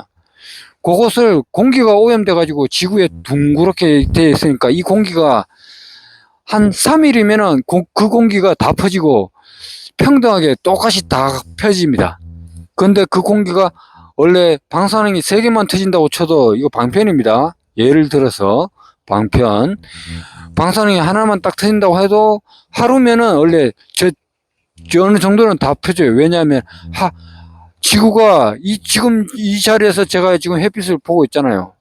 그것을 공기가 오염돼가지고 지구에 둥그렇게 돼 있으니까 이 공기가 한 3일이면은 그 공기가 다 퍼지고 평등하게 똑같이 다 펴집니다. 근데 그 공기가 원래 방사능이 3개만 터진다고 쳐도 이거 방편입니다. 예를 들어서 방편. 방사능이 하나만 딱 터진다고 해도 하루면은 원래 어느 정도는 다 펴져요. 왜냐하면 지구가 지금 이 자리에서 제가 지금 햇빛을 보고 있잖아요.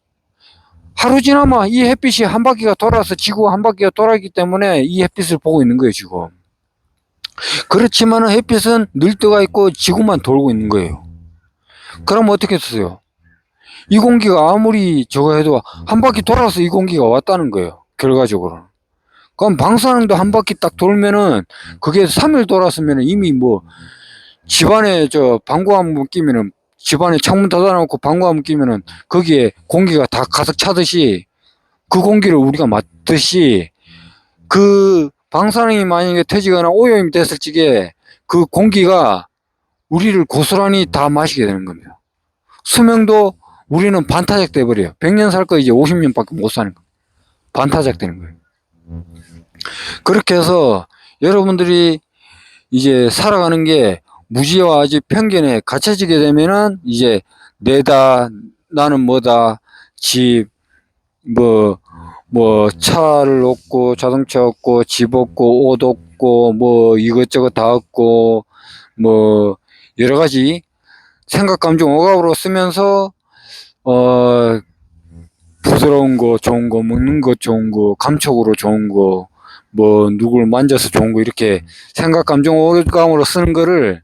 하루 지나면 이 햇빛이 한 바퀴가 돌아서 지구가 한 바퀴가 돌아있기 때문에 이 햇빛을 보고 있는 거예요, 지금. 그렇지만은 햇빛은 늘 떠가 있고 지구만 돌고 있는 거예요. 그럼 어떻게 했어요? 이 공기가 아무리 저거 해도 한 바퀴 돌아서 이 공기가 왔다는 거예요, 결과적으로. 그럼 방사능도 한 바퀴 딱 돌면은 그게 3일 돌았으면 이미 뭐 집안에 방구 한번 끼면은 집안에 창문 닫아놓고 방구 한번 끼면은 거기에 공기가 다 가득 차듯이 그 공기를 우리가 맡듯이 그 방사능이 만약에 터지거나 오염이 됐을 적에 그 공기가 우리를 고스란히 다 마시게 되는 겁니다. 수명도 우리는 반타작 돼버려요. 100년 살 거 이제 50년밖에 못 사는 거예요. 반타작 되는 거예요. 그렇게 해서 여러분들이 이제 살아가는 게 무지와 아지 편견에 갇혀지게 되면은 이제 내다, 나는 뭐다, 집, 차를 얻고, 자동차 얻고, 집 얻고, 옷 얻고, 이것저것 다 얻고, 여러 가지 생각, 감정, 억압으로 쓰면서, 부드러운 거, 좋은 거, 먹는 것 좋은 거, 감촉으로 좋은 거, 누굴 만져서 좋은 거, 이렇게 생각, 감정, 억압으로 쓰는 거를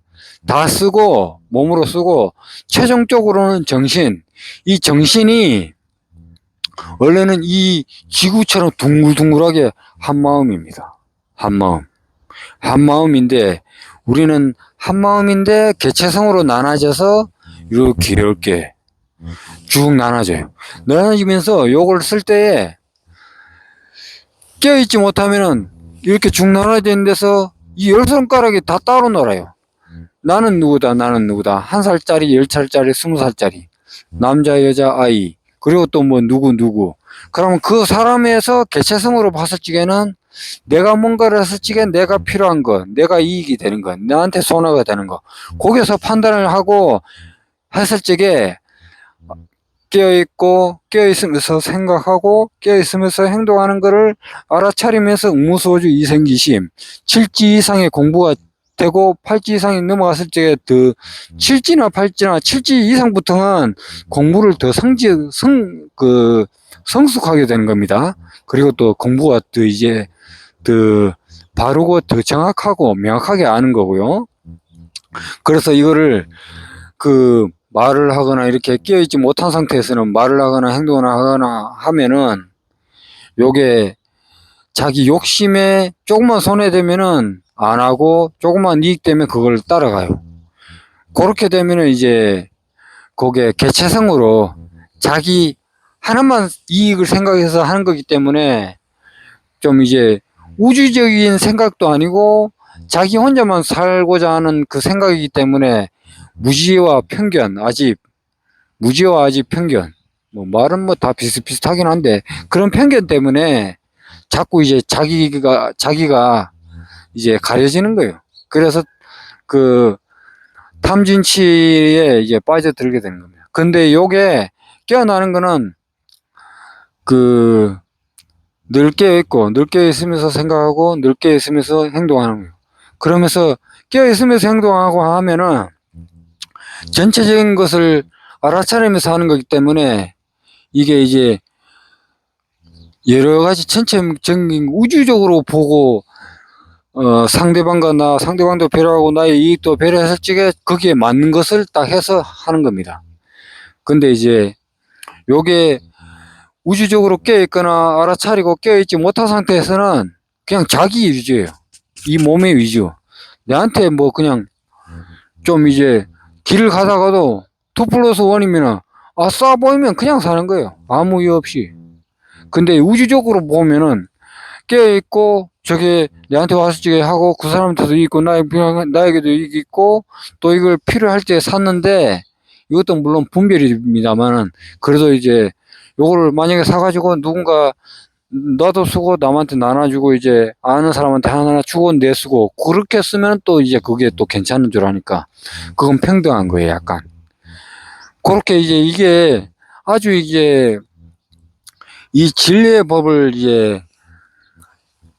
다 쓰고, 몸으로 쓰고, 최종적으로는 정신. 이 정신이 원래는 이 지구처럼 둥글둥글하게 한마음입니다. 한마음. 한마음인데, 우리는 한마음인데 개체성으로 나눠져서 이렇게 쭉 나눠져요. 나눠지면서 요걸 쓸 때에 깨어있지 못하면은 이렇게 쭉 나눠져 있는 데서 이 10손가락이 다 따로 놀아요. 나는 누구다, 나는 누구다. 1살짜리, 10살짜리, 20살짜리. 남자, 여자, 아이. 그리고 또 누구. 그러면 그 사람에서 개체성으로 봤을 적에는 내가 뭔가를 했을 적에 내가 필요한 거, 내가 이익이 되는 거, 나한테 손해가 되는 거. 거기서 판단을 하고 했을 적에 깨어있으면서 생각하고, 깨어있으면서 행동하는 거를 알아차리면서 무소주 이생기심, 7지 이상의 공부가 되고, 8지 이상이 넘어갔을 적에 7지나 8지나 7지 이상부터는 공부를 더 성숙하게 되는 겁니다. 그리고 또 공부가 더 바르고 더 정확하고 명확하게 아는 거고요. 그래서 이거를 말을 하거나 이렇게 깨어있지 못한 상태에서는 말을 하거나 행동을 하거나 하면은 요게 자기 욕심에 조금만 손해되면은 안 하고 조금만 이익되면 그걸 따라가요. 그렇게 되면은 이제 그게 개체성으로 자기 하나만 이익을 생각해서 하는 거기 때문에 좀 이제 우주적인 생각도 아니고 자기 혼자만 살고자 하는 그 생각이기 때문에 무지와 아집 편견. 말은 다 비슷비슷하긴 한데, 그런 편견 때문에 자꾸 이제 자기가 이제 가려지는 거예요. 그래서 탐진치에 이제 빠져들게 되는 겁니다. 근데 요게 깨어나는 거는 늘 깨어있고, 늘 깨어있으면서 생각하고, 늘 깨어있으면서 행동하는 거예요. 그러면서 깨어있으면서 행동하고 하면은 전체적인 것을 알아차리면서 하는 거기 때문에 이게 이제 여러 가지 전체적인 우주적으로 보고 상대방도 배려하고 나의 이익도 배려했을 적에 거기에 맞는 것을 딱 해서 하는 겁니다. 근데 이제 요게 우주적으로 깨어있거나 알아차리고 깨어있지 못한 상태에서는 그냥 자기 위주예요. 이 몸의 위주. 내한테 뭐 그냥 좀 이제 길을 가다가도 2+1이면은 싸 보이면 그냥 사는 거예요. 아무 이유 없이. 근데 우주적으로 보면은 깨어있고 저게 내한테 왔을 적에 하고 그 사람한테도 있고 나에게도 이익이 있고 또 이걸 필요할 때 샀는데 이것도 물론 분별입니다만은 그래도 이제 요거를 만약에 사가지고 누군가 나도 쓰고 남한테 나눠주고 이제 아는 사람한테 하나 주고 내 쓰고 그렇게 쓰면 또 이제 그게 또 괜찮은 줄 아니까 그건 평등한 거예요. 약간 그렇게 이제 이게 아주 이제 이 진리의 법을 이제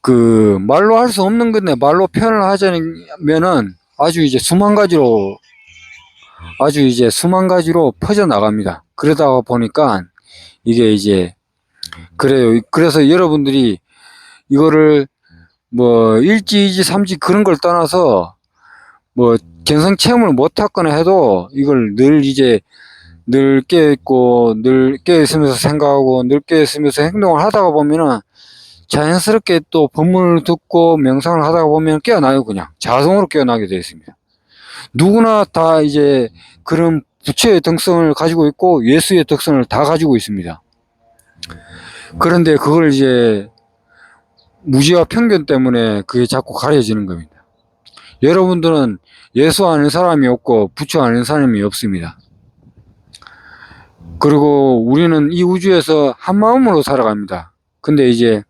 그 말로 할 수 없는 건데 말로 표현을 하자면은 아주 이제 수만 가지로 퍼져 나갑니다. 그러다가 보니까 이게 이제 그래요. 그래서 여러분들이 이거를 뭐 일지, 이지, 삼지 그런 걸 떠나서 뭐 견성 체험을 못 했거나 해도 이걸 늘 깨어있고 늘 깨어있으면서 생각하고 늘 깨어있으면서 행동을 하다가 보면은 자연스럽게 또 법문을 듣고 명상을 하다가 보면 깨어나요. 그냥 자동으로 깨어나게 되어 있습니다. 누구나 다 이제 그런 부처의 덕성을 가지고 있고 예수의 덕성을 다 가지고 있습니다. 그런데 그걸 이제 무지와 편견 때문에 그게 자꾸 가려지는 겁니다. 여러분들은 예수 아는 사람이 없고 부처 아는 사람이 없습니다. 그리고 우리는 이 우주에서 한 마음으로 살아갑니다. 근데 이제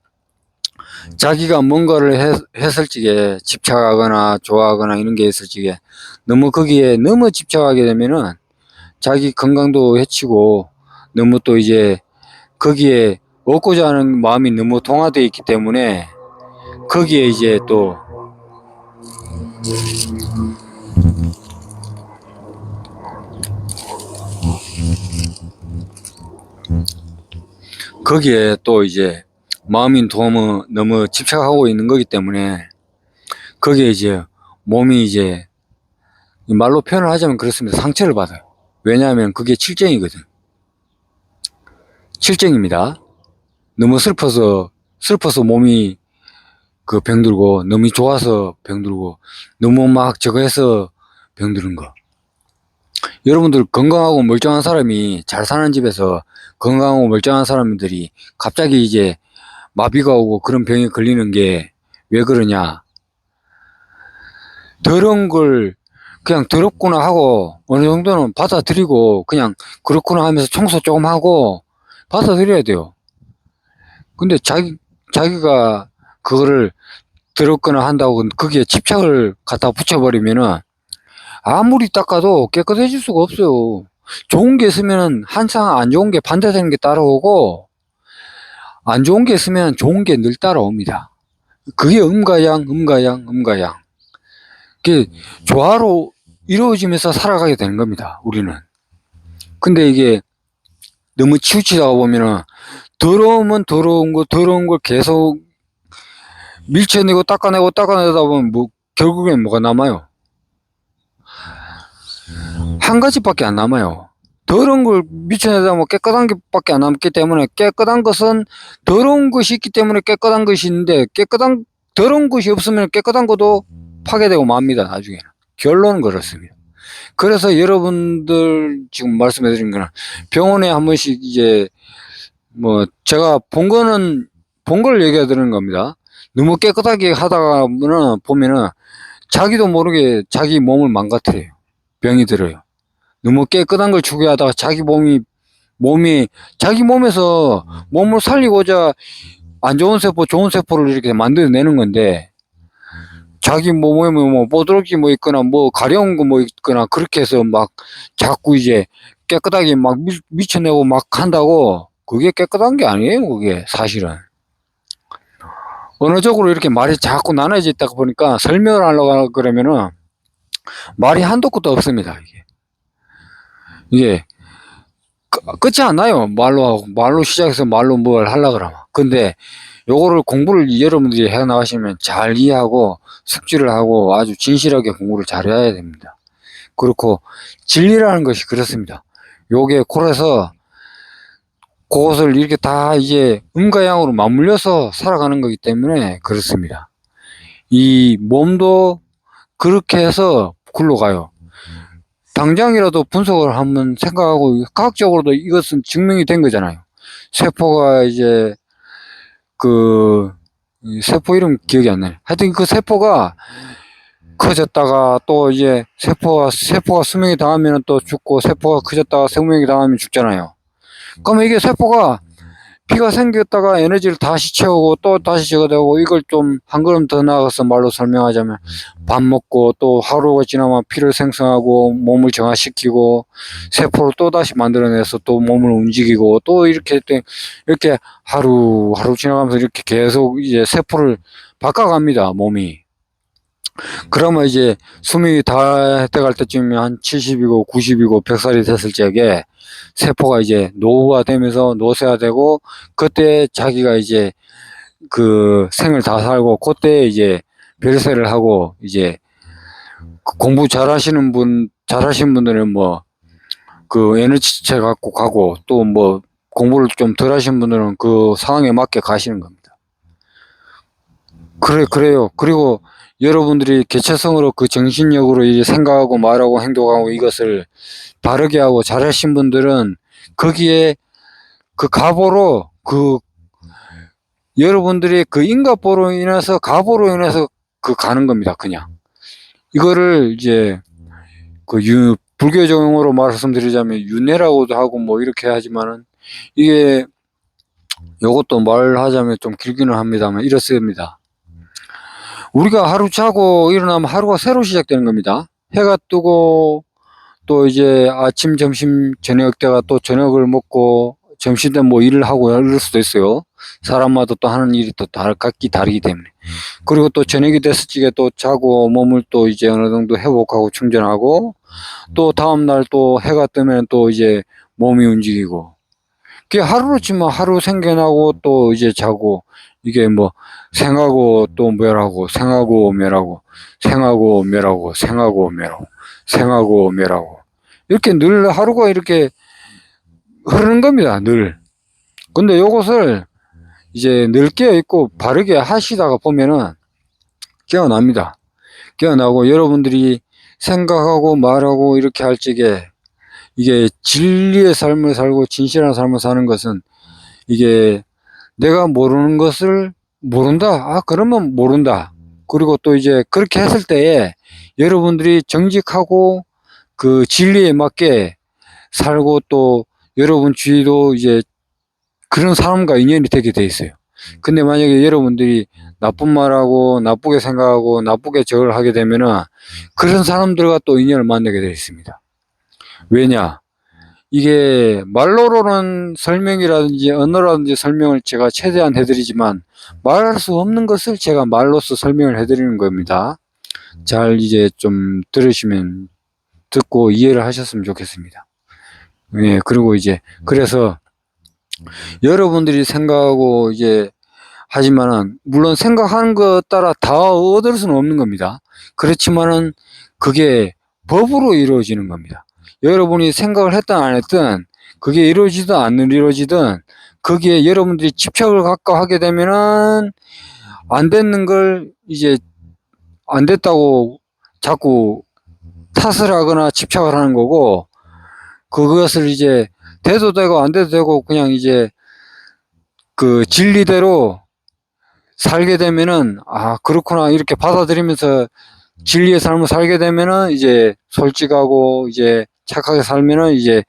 자기가 뭔가를 했을 적에 집착하거나 좋아하거나 이런 게 있을 적에 너무 거기에 너무 집착하게 되면은 자기 건강도 해치고 너무 또 이제 거기에 얻고자 하는 마음이 너무 동화되어 있기 때문에 거기에 이제 또 이제 마음이 너무 집착하고 있는 거기 때문에 거기에 이제 몸이 이제 말로 표현을 하자면 그렇습니다. 상처를 받아요. 왜냐하면 그게 칠정이거든. 칠정입니다. 너무 슬퍼서 몸이 그 병들고 너무 좋아서 병들고 너무 막 저거 해서 병드는 거. 여러분들 건강하고 멀쩡한 사람이 잘 사는 집에서 건강하고 멀쩡한 사람들이 갑자기 이제 마비가 오고 그런 병에 걸리는 게 왜 그러냐. 더러운 걸 그냥 더럽구나 하고 어느 정도는 받아들이고 그냥 그렇구나 하면서 청소 조금 하고 받아들여야 돼요. 근데 자기가 그거를 더럽거나 한다고 거기에 집착을 갖다 붙여버리면은 아무리 닦아도 깨끗해질 수가 없어요. 좋은 게 있으면 항상 안 좋은 게 반대되는 게 따라오고 안 좋은 게 있으면 좋은 게 늘 따라옵니다. 그게 음가양. 그게 조화로 이루어지면서 살아가게 되는 겁니다. 우리는. 근데 이게 너무 치우치다가 보면은 더러우면 더러운 걸 계속 밀쳐내고 닦아내다 보면 뭐 결국엔 뭐가 남아요? 한 가지밖에 안 남아요. 더러운 걸 밀쳐내다 보면 깨끗한 게 밖에 안 남기 때문에 깨끗한 것은 더러운 것이 있기 때문에 깨끗한 것이 있는데 더러운 것이 없으면 깨끗한 것도 파괴되고 맙니다. 나중에는. 결론은 그렇습니다. 그래서 여러분들 지금 말씀해 드린 거는 병원에 한 번씩 이제 뭐 제가 본 걸 얘기해 드리는 겁니다. 너무 깨끗하게 하다가 보면은 자기도 모르게 자기 몸을 망가뜨려요. 병이 들어요. 너무 깨끗한 걸 추구하다가 자기 몸에서 몸을 살리고자 안 좋은 세포, 좋은 세포를 이렇게 만들어내는 건데 자기 몸에 뭐 뽀드러기 뭐 있거나 뭐 가려운 거 뭐 있거나 그렇게 해서 막 자꾸 이제 깨끗하게 막 미쳐내고 막 한다고 그게 깨끗한 게 아니에요. 그게 사실은. 언어적으로 이렇게 말이 자꾸 나눠져 있다 보니까 설명을 하려고 그러면은 말이 한도 끝도 없습니다. 이게 끝이 안 나요. 말로 시작해서 말로 뭘 하려고 그러면. 근데 요거를 공부를 여러분들이 해 나가시면 잘 이해하고 숙지를 하고 아주 진실하게 공부를 잘해야 됩니다. 그렇고 진리라는 것이 그렇습니다. 요게 그래서 그것을 이렇게 다 이제 음과 양으로 맞물려서 살아가는 거기 때문에 그렇습니다. 이 몸도 그렇게 해서 굴러가요. 당장이라도 분석을 한번 생각하고 과학적으로도 이것은 증명이 된 거잖아요. 세포가 이제 그 세포 이름 기억이 안 나네. 하여튼 그 세포가 커졌다가 또 이제 세포가 수명이 다하면 또 죽고 세포가 커졌다가 수명이 다하면 죽잖아요. 그러면 이게 세포가 피가 생겼다가 에너지를 다시 채우고 또 다시 저거 되고 이걸 좀 한 걸음 더 나아가서 말로 설명하자면 밥 먹고 또 하루가 지나면 피를 생성하고 몸을 정화시키고 세포를 또 다시 만들어내서 또 몸을 움직이고 또 이렇게 하루 지나가면서 이렇게 계속 이제 세포를 바꿔갑니다, 몸이. 그러면 이제 수명이 다 돼갈 때쯤이면 한 70이고 90이고 100살이 됐을 적에 세포가 이제 노후가 되면서 노쇠화되고 그때 자기가 이제 그 생을 다 살고 그때 이제 별세를 하고 이제 공부 잘하신 분들은 뭐 그 에너지체 갖고 가고 또 뭐 공부를 좀 덜 하신 분들은 그 상황에 맞게 가시는 겁니다. 그래요. 그리고 여러분들이 개체성으로 그 정신력으로 이제 생각하고 말하고 행동하고 이것을 바르게 하고 잘하신 분들은 거기에 그 가보로 여러분들이 그 인과보로 인해서 가보로 인해서 가는 겁니다. 그냥 이거를 이제 불교적으로 말씀드리자면 윤회라고도 하고 뭐 이렇게 하지만은 이게 요것도 말하자면 좀 길기는 합니다만 이렇습니다. 우리가 하루 자고 일어나면 하루가 새로 시작되는 겁니다. 해가 뜨고 또 이제 아침, 점심, 저녁 때가 또 저녁을 먹고 점심 때 뭐 일을 하고 이럴 수도 있어요. 사람마다 또 하는 일이 또 각기 다르기 때문에. 그리고 또 저녁이 됐을 적에 또 자고 몸을 또 이제 어느 정도 회복하고 충전하고 또 다음날 또 해가 뜨면 또 이제 몸이 움직이고. 그게 하루로 치면 하루 생겨나고 또 이제 자고 이게 뭐 생하고 또 멸하고 생하고 멸하고 생하고 멸하고 생하고 멸하고 생하고 멸하고 이렇게 늘 하루가 이렇게 흐르는 겁니다. 늘. 근데 요것을 이제 늘 깨어있고 바르게 하시다가 보면은 깨어납니다. 깨어나고 여러분들이 생각하고 말하고 이렇게 할 적에 이게 진리의 삶을 살고 진실한 삶을 사는 것은 이게 내가 모르는 것을 모른다. 아, 그러면 모른다. 그리고 또 이제 그렇게 했을 때에 여러분들이 정직하고 그 진리에 맞게 살고 또 여러분 주위도 이제 그런 사람과 인연이 되게 돼 있어요. 근데 만약에 여러분들이 나쁜 말하고 나쁘게 생각하고 나쁘게 저걸 하게 되면은 그런 사람들과 또 인연을 만나게 되어 있습니다. 왜냐? 이게 말로는 설명이라든지 언어라든지 설명을 제가 최대한 해드리지만 말할 수 없는 것을 제가 말로써 설명을 해드리는 겁니다. 잘 이제 좀 들으시면 듣고 이해를 하셨으면 좋겠습니다. 예, 그리고 이제 그래서 여러분들이 생각하고 이제 하지만은 물론 생각하는 것 따라 다 얻을 수는 없는 겁니다. 그렇지만은 그게 법으로 이루어지는 겁니다. 여러분이 생각을 했든 안 했든 그게 이루어지든 안 이루어지든 거기에 여러분들이 집착을 갖고 하게 되면은 안 되는 걸 이제 안 됐다고 자꾸 탓을 하거나 집착을 하는 거고 그것을 이제 돼도 되고 안 돼도 되고 그냥 이제 그 진리대로 살게 되면은 아 그렇구나 이렇게 받아들이면서 진리의 삶을 살게 되면은 이제 솔직하고 이제 착하게 살면은 이제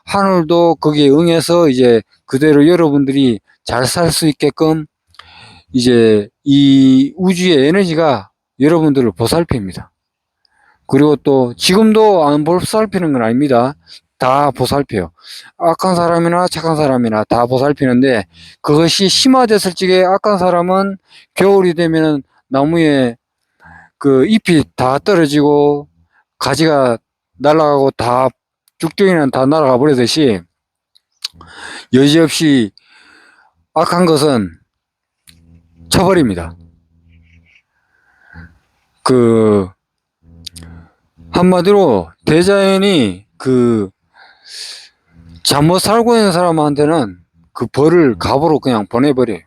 하늘도 거기에 응해서 이제 그대로 여러분들이 잘 살 수 있게끔 이제 이 우주의 에너지가 여러분들을 보살핍니다. 그리고 또 지금도 안 보살피는 건 아닙니다. 다 보살펴요. 악한 사람이나 착한 사람이나 다 보살피는데 그것이 심화됐을 적에 악한 사람은 겨울이 되면은 나무에 그 잎이 다 떨어지고 가지가 날아가고 다 죽정이는 다 날아가 버리듯이 여지없이 악한 것은 쳐버립니다. 그 한마디로 대자연이 그 잘못 살고 있는 사람한테는 그 벌을 갑으로 그냥 보내버려요.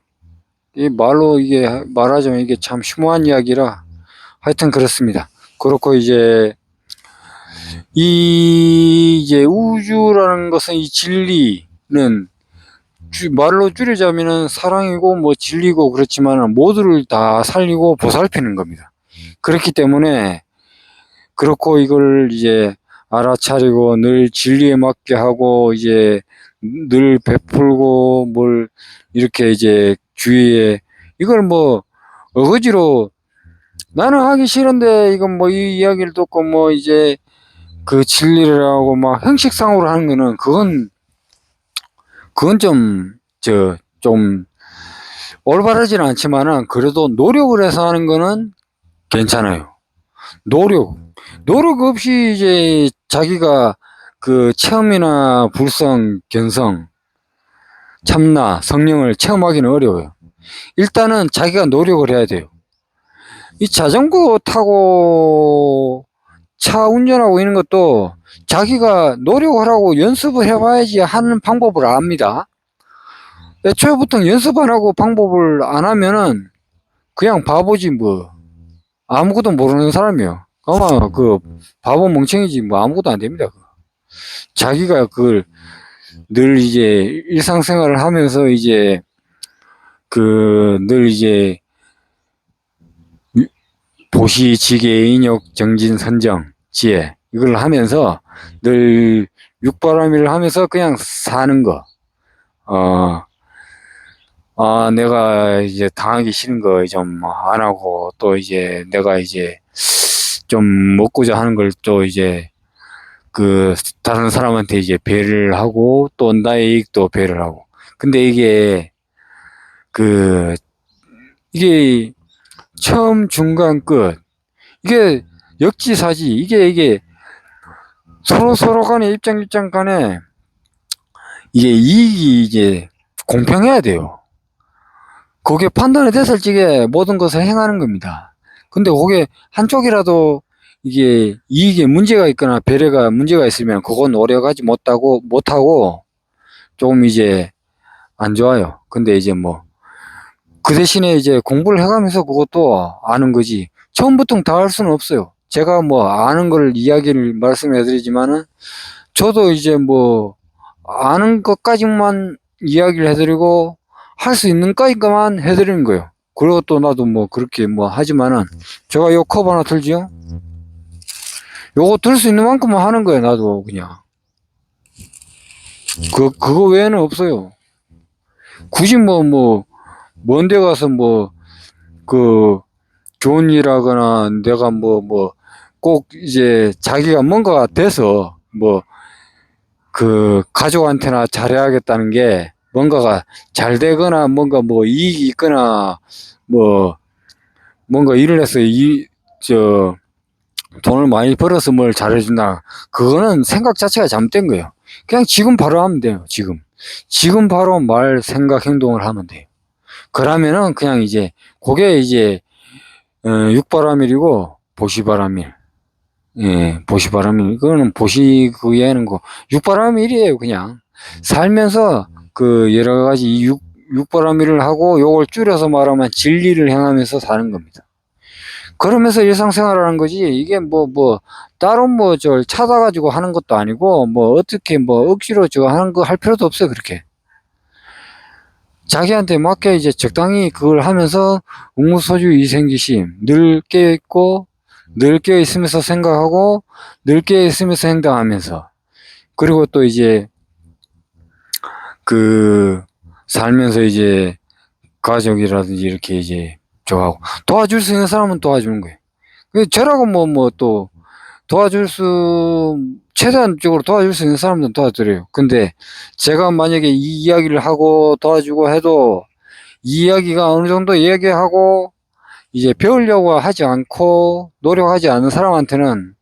이 말로 이게 말하자면 이게 참 심오한 이야기라 하여튼 그렇습니다. 그렇고 이제 이제 우주라는 것은 이 진리는 말로 줄이자면은 사랑이고 뭐 진리고 그렇지만 모두를 다 살리고 보살피는 겁니다. 그렇기 때문에 그렇고 이걸 이제 알아차리고 늘 진리에 맞게 하고 이제 늘 베풀고 뭘 이렇게 이제 주위에 이걸 뭐 어거지로 나는 하기 싫은데 이건 뭐 이 이야기를 듣고 뭐 이제 그 진리를 하고 막 형식상으로 하는 거는 그건 좀 올바르지는 않지만은 그래도 노력을 해서 하는 거는 괜찮아요. 노력 없이 이제 자기가 그 체험이나 불성, 견성, 참나, 성령을 체험하기는 어려워요. 일단은 자기가 노력을 해야 돼요. 이 자전거 타고 차 운전하고 있는 것도 자기가 노력을 하고 연습을 해봐야지 하는 방법을 압니다. 애초부터 연습 안 하고 방법을 안 하면은 그냥 바보지 뭐. 아무것도 모르는 사람이요. 아마 그 바보 멍청이지 뭐 아무것도 안 됩니다. 자기가 그걸 늘 이제 일상생활을 하면서 이제 그 늘 이제 보시, 지계, 인욕, 정진, 선정, 지혜 이걸 하면서 늘 육바라밀을 하면서 그냥 사는 거. 내가 이제 당하기 싫은 거 좀 안 하고 또 이제 내가 이제 좀 먹고자 하는 걸 또 이제 그 다른 사람한테 이제 배려를 하고 또 나의 이익도 배려를 하고. 근데 그 이게 처음 중간 끝 이게 역지사지 이게 서로 간에 입장 간에 이게 이익이 이제 공평해야 돼요. 그게 판단이 됐을 적에 모든 것을 행하는 겁니다. 근데 그게 한쪽이라도 이게 이익에 문제가 있거나 배려가 문제가 있으면 그건 노력하지 못하고 조금 이제 안 좋아요. 근데 이제 뭐 그 대신에 이제 공부를 해가면서 그것도 아는 거지. 처음부터 다 할 수는 없어요. 제가 뭐 아는 걸 이야기를 말씀해 드리지만은 저도 이제 뭐 아는 것까지만 이야기를 해드리고 할 수 있는 것까지만 해드리는 거예요. 그리고 또 나도 뭐 그렇게 뭐 하지만은 제가 요 컵 하나 들지요? 요거 들 수 있는 만큼만 하는 거예요. 나도 그냥 그거 외에는 없어요. 굳이 먼데 가서 그 좋은 일 하거나 내가 꼭 이제 자기가 뭔가가 돼서 그 가족한테나 잘해야겠다는 게 뭔가가 잘 되거나 뭔가 이익이 있거나 뭔가 일을 해서 돈을 많이 벌어서 뭘 잘해준다. 그거는 생각 자체가 잘못된 거예요. 그냥 지금 바로 하면 돼요. 지금 바로 말, 생각, 행동을 하면 돼요. 그러면은 그냥 이제 그게 이제 육바라밀이고 보시바라밀. 예, 보시바라밀. 그거는 보시 그 외에는 육바라밀이에요. 그냥 살면서 그 여러 가지 육바라밀을 하고 요걸 줄여서 말하면 진리를 행하면서 사는 겁니다. 그러면서 일상생활하는 거지. 이게 따로 저 찾아가지고 하는 것도 아니고 어떻게 억지로 저거 하는 거 할 필요도 없어요. 그렇게 자기한테 맞게 이제 적당히 그걸 하면서 응무소주 이생기심 늘 깨어있고 늘 깨어있으면서 생각하고 늘 깨어있으면서 행동하면서 그리고 또 이제 그 살면서 이제 가족이라든지 이렇게 이제 좋아하고 도와줄 수 있는 사람은 도와주는 거예요. 저라고 또 최대한적으로 도와줄 수 있는 사람들은 도와드려요. 근데 제가 만약에 이 이야기를 하고 도와주고 해도 이 이야기가 어느 정도 얘기하고 이제 배우려고 하지 않고 노력하지 않는 사람한테는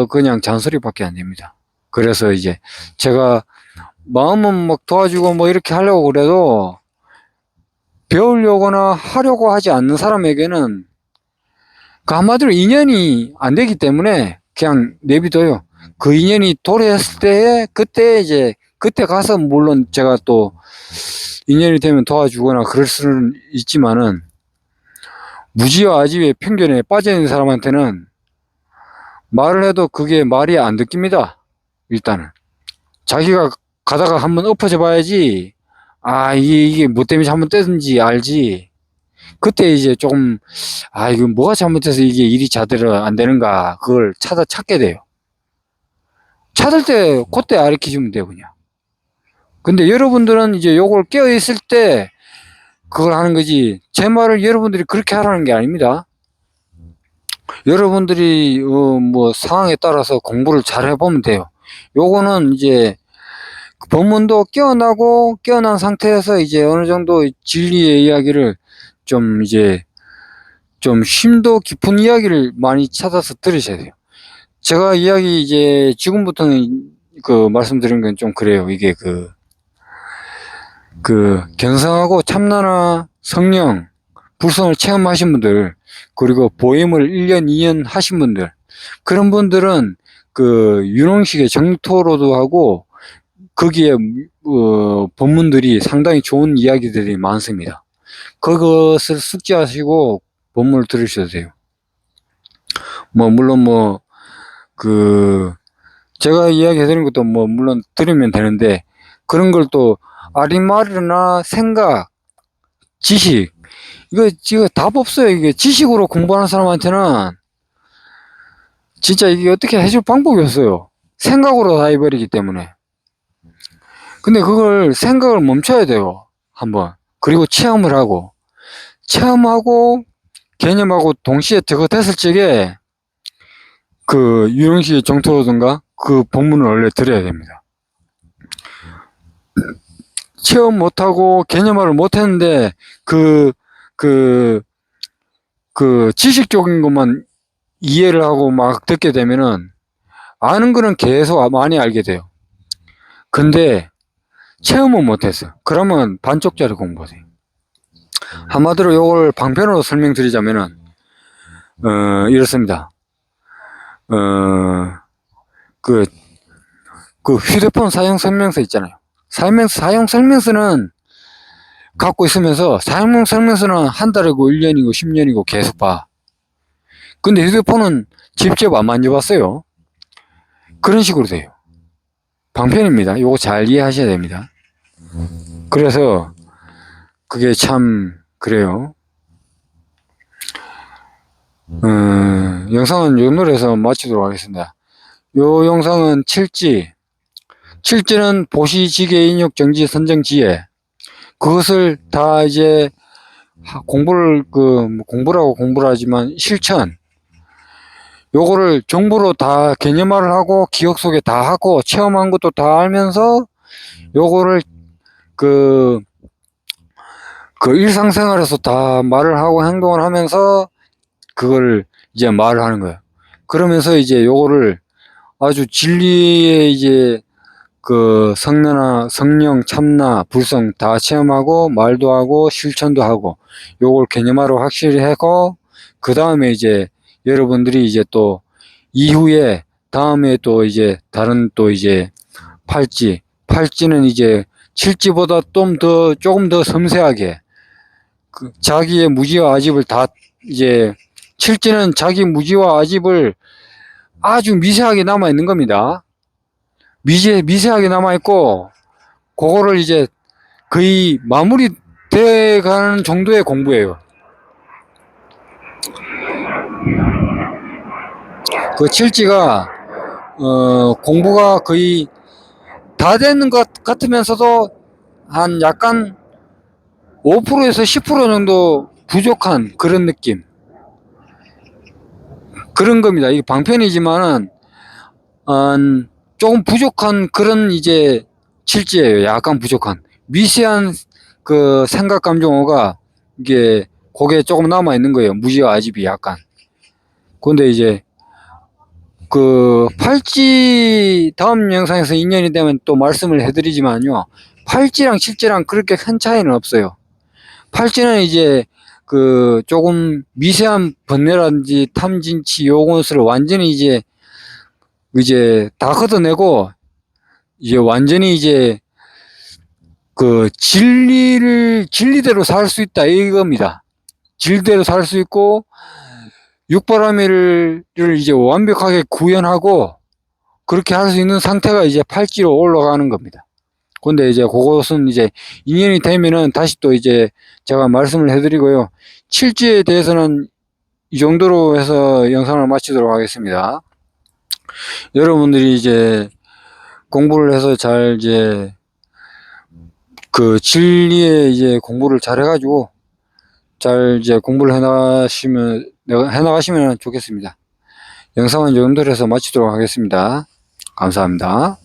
그냥 잔소리밖에 안 됩니다. 그래서 이제 제가 마음은 도와주고 이렇게 하려고 그래도 배우려거나 하려고 하지 않는 사람에게는 그 한마디로 인연이 안 되기 때문에 그냥 내비둬요. 그 인연이 도래했을 때에 그때 가서 물론 제가 또 인연이 되면 도와주거나 그럴 수는 있지만은 무지와 아지의 편견에 빠져 있는 사람한테는 말을 해도 그게 말이 안 듣깁니다. 일단은 자기가 가다가 한번 엎어져 봐야지, 이게 뭐 때문에 잘못됐는지 알지. 그때 이제 조금 이거 뭐가 잘못돼서 이게 일이 제대로 안 되는가 그걸 찾게 돼요. 찾을 때 그때 가르쳐주면 돼요 그냥. 근데 여러분들은 이제 요걸 깨어있을 때 그걸 하는 거지, 제 말을 여러분들이 그렇게 하라는 게 아닙니다. 여러분들이 뭐 상황에 따라서 공부를 잘 해보면 돼요. 요거는 이제 법문도 깨어난 상태에서 이제 어느 정도 진리의 이야기를 좀 이제 좀 심도 깊은 이야기를 많이 찾아서 들으셔야 돼요. 제가 이야기 이제 지금부터는 그 말씀드린 건 좀 그래요. 이게 그 견성하고 참나나 성령, 불성을 체험하신 분들, 그리고 보임을 1년, 2년 하신 분들, 그런 분들은 그 윤홍식의 정토로도 하고 거기에 법문들이 상당히 좋은 이야기들이 많습니다. 그것을 숙지하시고 법문을 들으셔도 돼요. 물론 제가 이야기해드린 것도 물론 들으면 되는데, 그런 걸 또 아리마르나 생각, 지식, 이거 지금 답 없어요. 이게 지식으로 공부하는 사람한테는 진짜 이게 어떻게 해줄 방법이 없어요. 생각으로 다 해버리기 때문에. 근데 그걸 생각을 멈춰야 돼요. 한번. 그리고 체험하고 개념하고 동시에 저거 됐을 적에 그 유형식의 정토라든가 그 본문을 원래 들어야 됩니다. 체험 못하고 개념화를 못했는데 그 지식적인 것만 이해를 하고 막 듣게 되면은 아는 거는 계속 많이 알게 돼요. 근데 체험은 못했어. 그러면 반쪽짜리 공부돼요. 한마디로 이걸 방편으로 설명드리자면은 이렇습니다. 그 휴대폰 사용 설명서 있잖아요. 사용 설명서는 갖고 있으면서 사용 설명서는 한 달이고 1년이고 10년이고 계속 봐. 근데 휴대폰은 직접 안 만져봤어요. 그런 식으로 돼요. 방편입니다. 요거 잘 이해하셔야 됩니다. 그래서 그게 참 그래요. 영상은 요 노래에서 마치도록 하겠습니다. 요 영상은 칠지는 보시, 지계, 인욕, 정지, 선정, 지혜. 그것을 다 이제 공부라고 공부를 하지만 실천. 요거를 정보로 다 개념화를 하고 기억 속에 다 하고 체험한 것도 다 알면서 요거를 그 일상생활에서 다 말을 하고 행동을 하면서 그걸 이제 말을 하는 거예요. 그러면서 이제 요거를 아주 진리의 이제 그 성령, 참나, 불성 다 체험하고 말도 하고 실천도 하고 요걸 개념화로 확실히 하고, 그 다음에 이제 여러분들이 이제 또 이후에 다음에 또 이제 다른 또 이제 팔찌는 이제 칠지보다 조금 더 섬세하게 자기의 무지와 아집을 다 이제, 칠지는 자기 무지와 아집을 아주 미세하게 남아 있는 겁니다. 미세하게 남아 있고 그거를 이제 거의 마무리 돼 가는 정도의 공부예요. 그 칠지가 공부가 거의 다 되는 것 같으면서도 한 약간 5%에서 10% 정도 부족한 그런 느낌, 그런 겁니다. 이게 방편이지만은 조금 부족한 그런 이제 칠지예요. 약간 부족한 미세한 그 생각 감정어가 이게 거기에 조금 남아 있는 거예요. 무지와 아집이 약간. 근데 이제 그 팔찌 다음 영상에서 인연이 되면 또 말씀을 해드리지만요, 팔찌랑 칠찌랑 그렇게 큰 차이는 없어요. 팔찌는 이제 그 조금 미세한 번뇌라든지 탐진치 요것을 완전히 이제 다 걷어내고 이제 완전히 이제 그 진리대로 살 수 있다 이겁니다. 진리대로 살 수 있고 육바라밀을 이제 완벽하게 구현하고 그렇게 할 수 있는 상태가 이제 팔찌로 올라가는 겁니다. 근데 이제 그것은 이제 인연이 되면은 다시 또 이제 제가 말씀을 해드리고요. 칠지에 대해서는 이 정도로 해서 영상을 마치도록 하겠습니다. 여러분들이 이제 공부를 해서 잘 이제 그 진리에 이제 공부를 잘 해가지고 잘 이제 공부를 해나가시면 좋겠습니다. 영상은 이 정도로 해서 마치도록 하겠습니다. 감사합니다.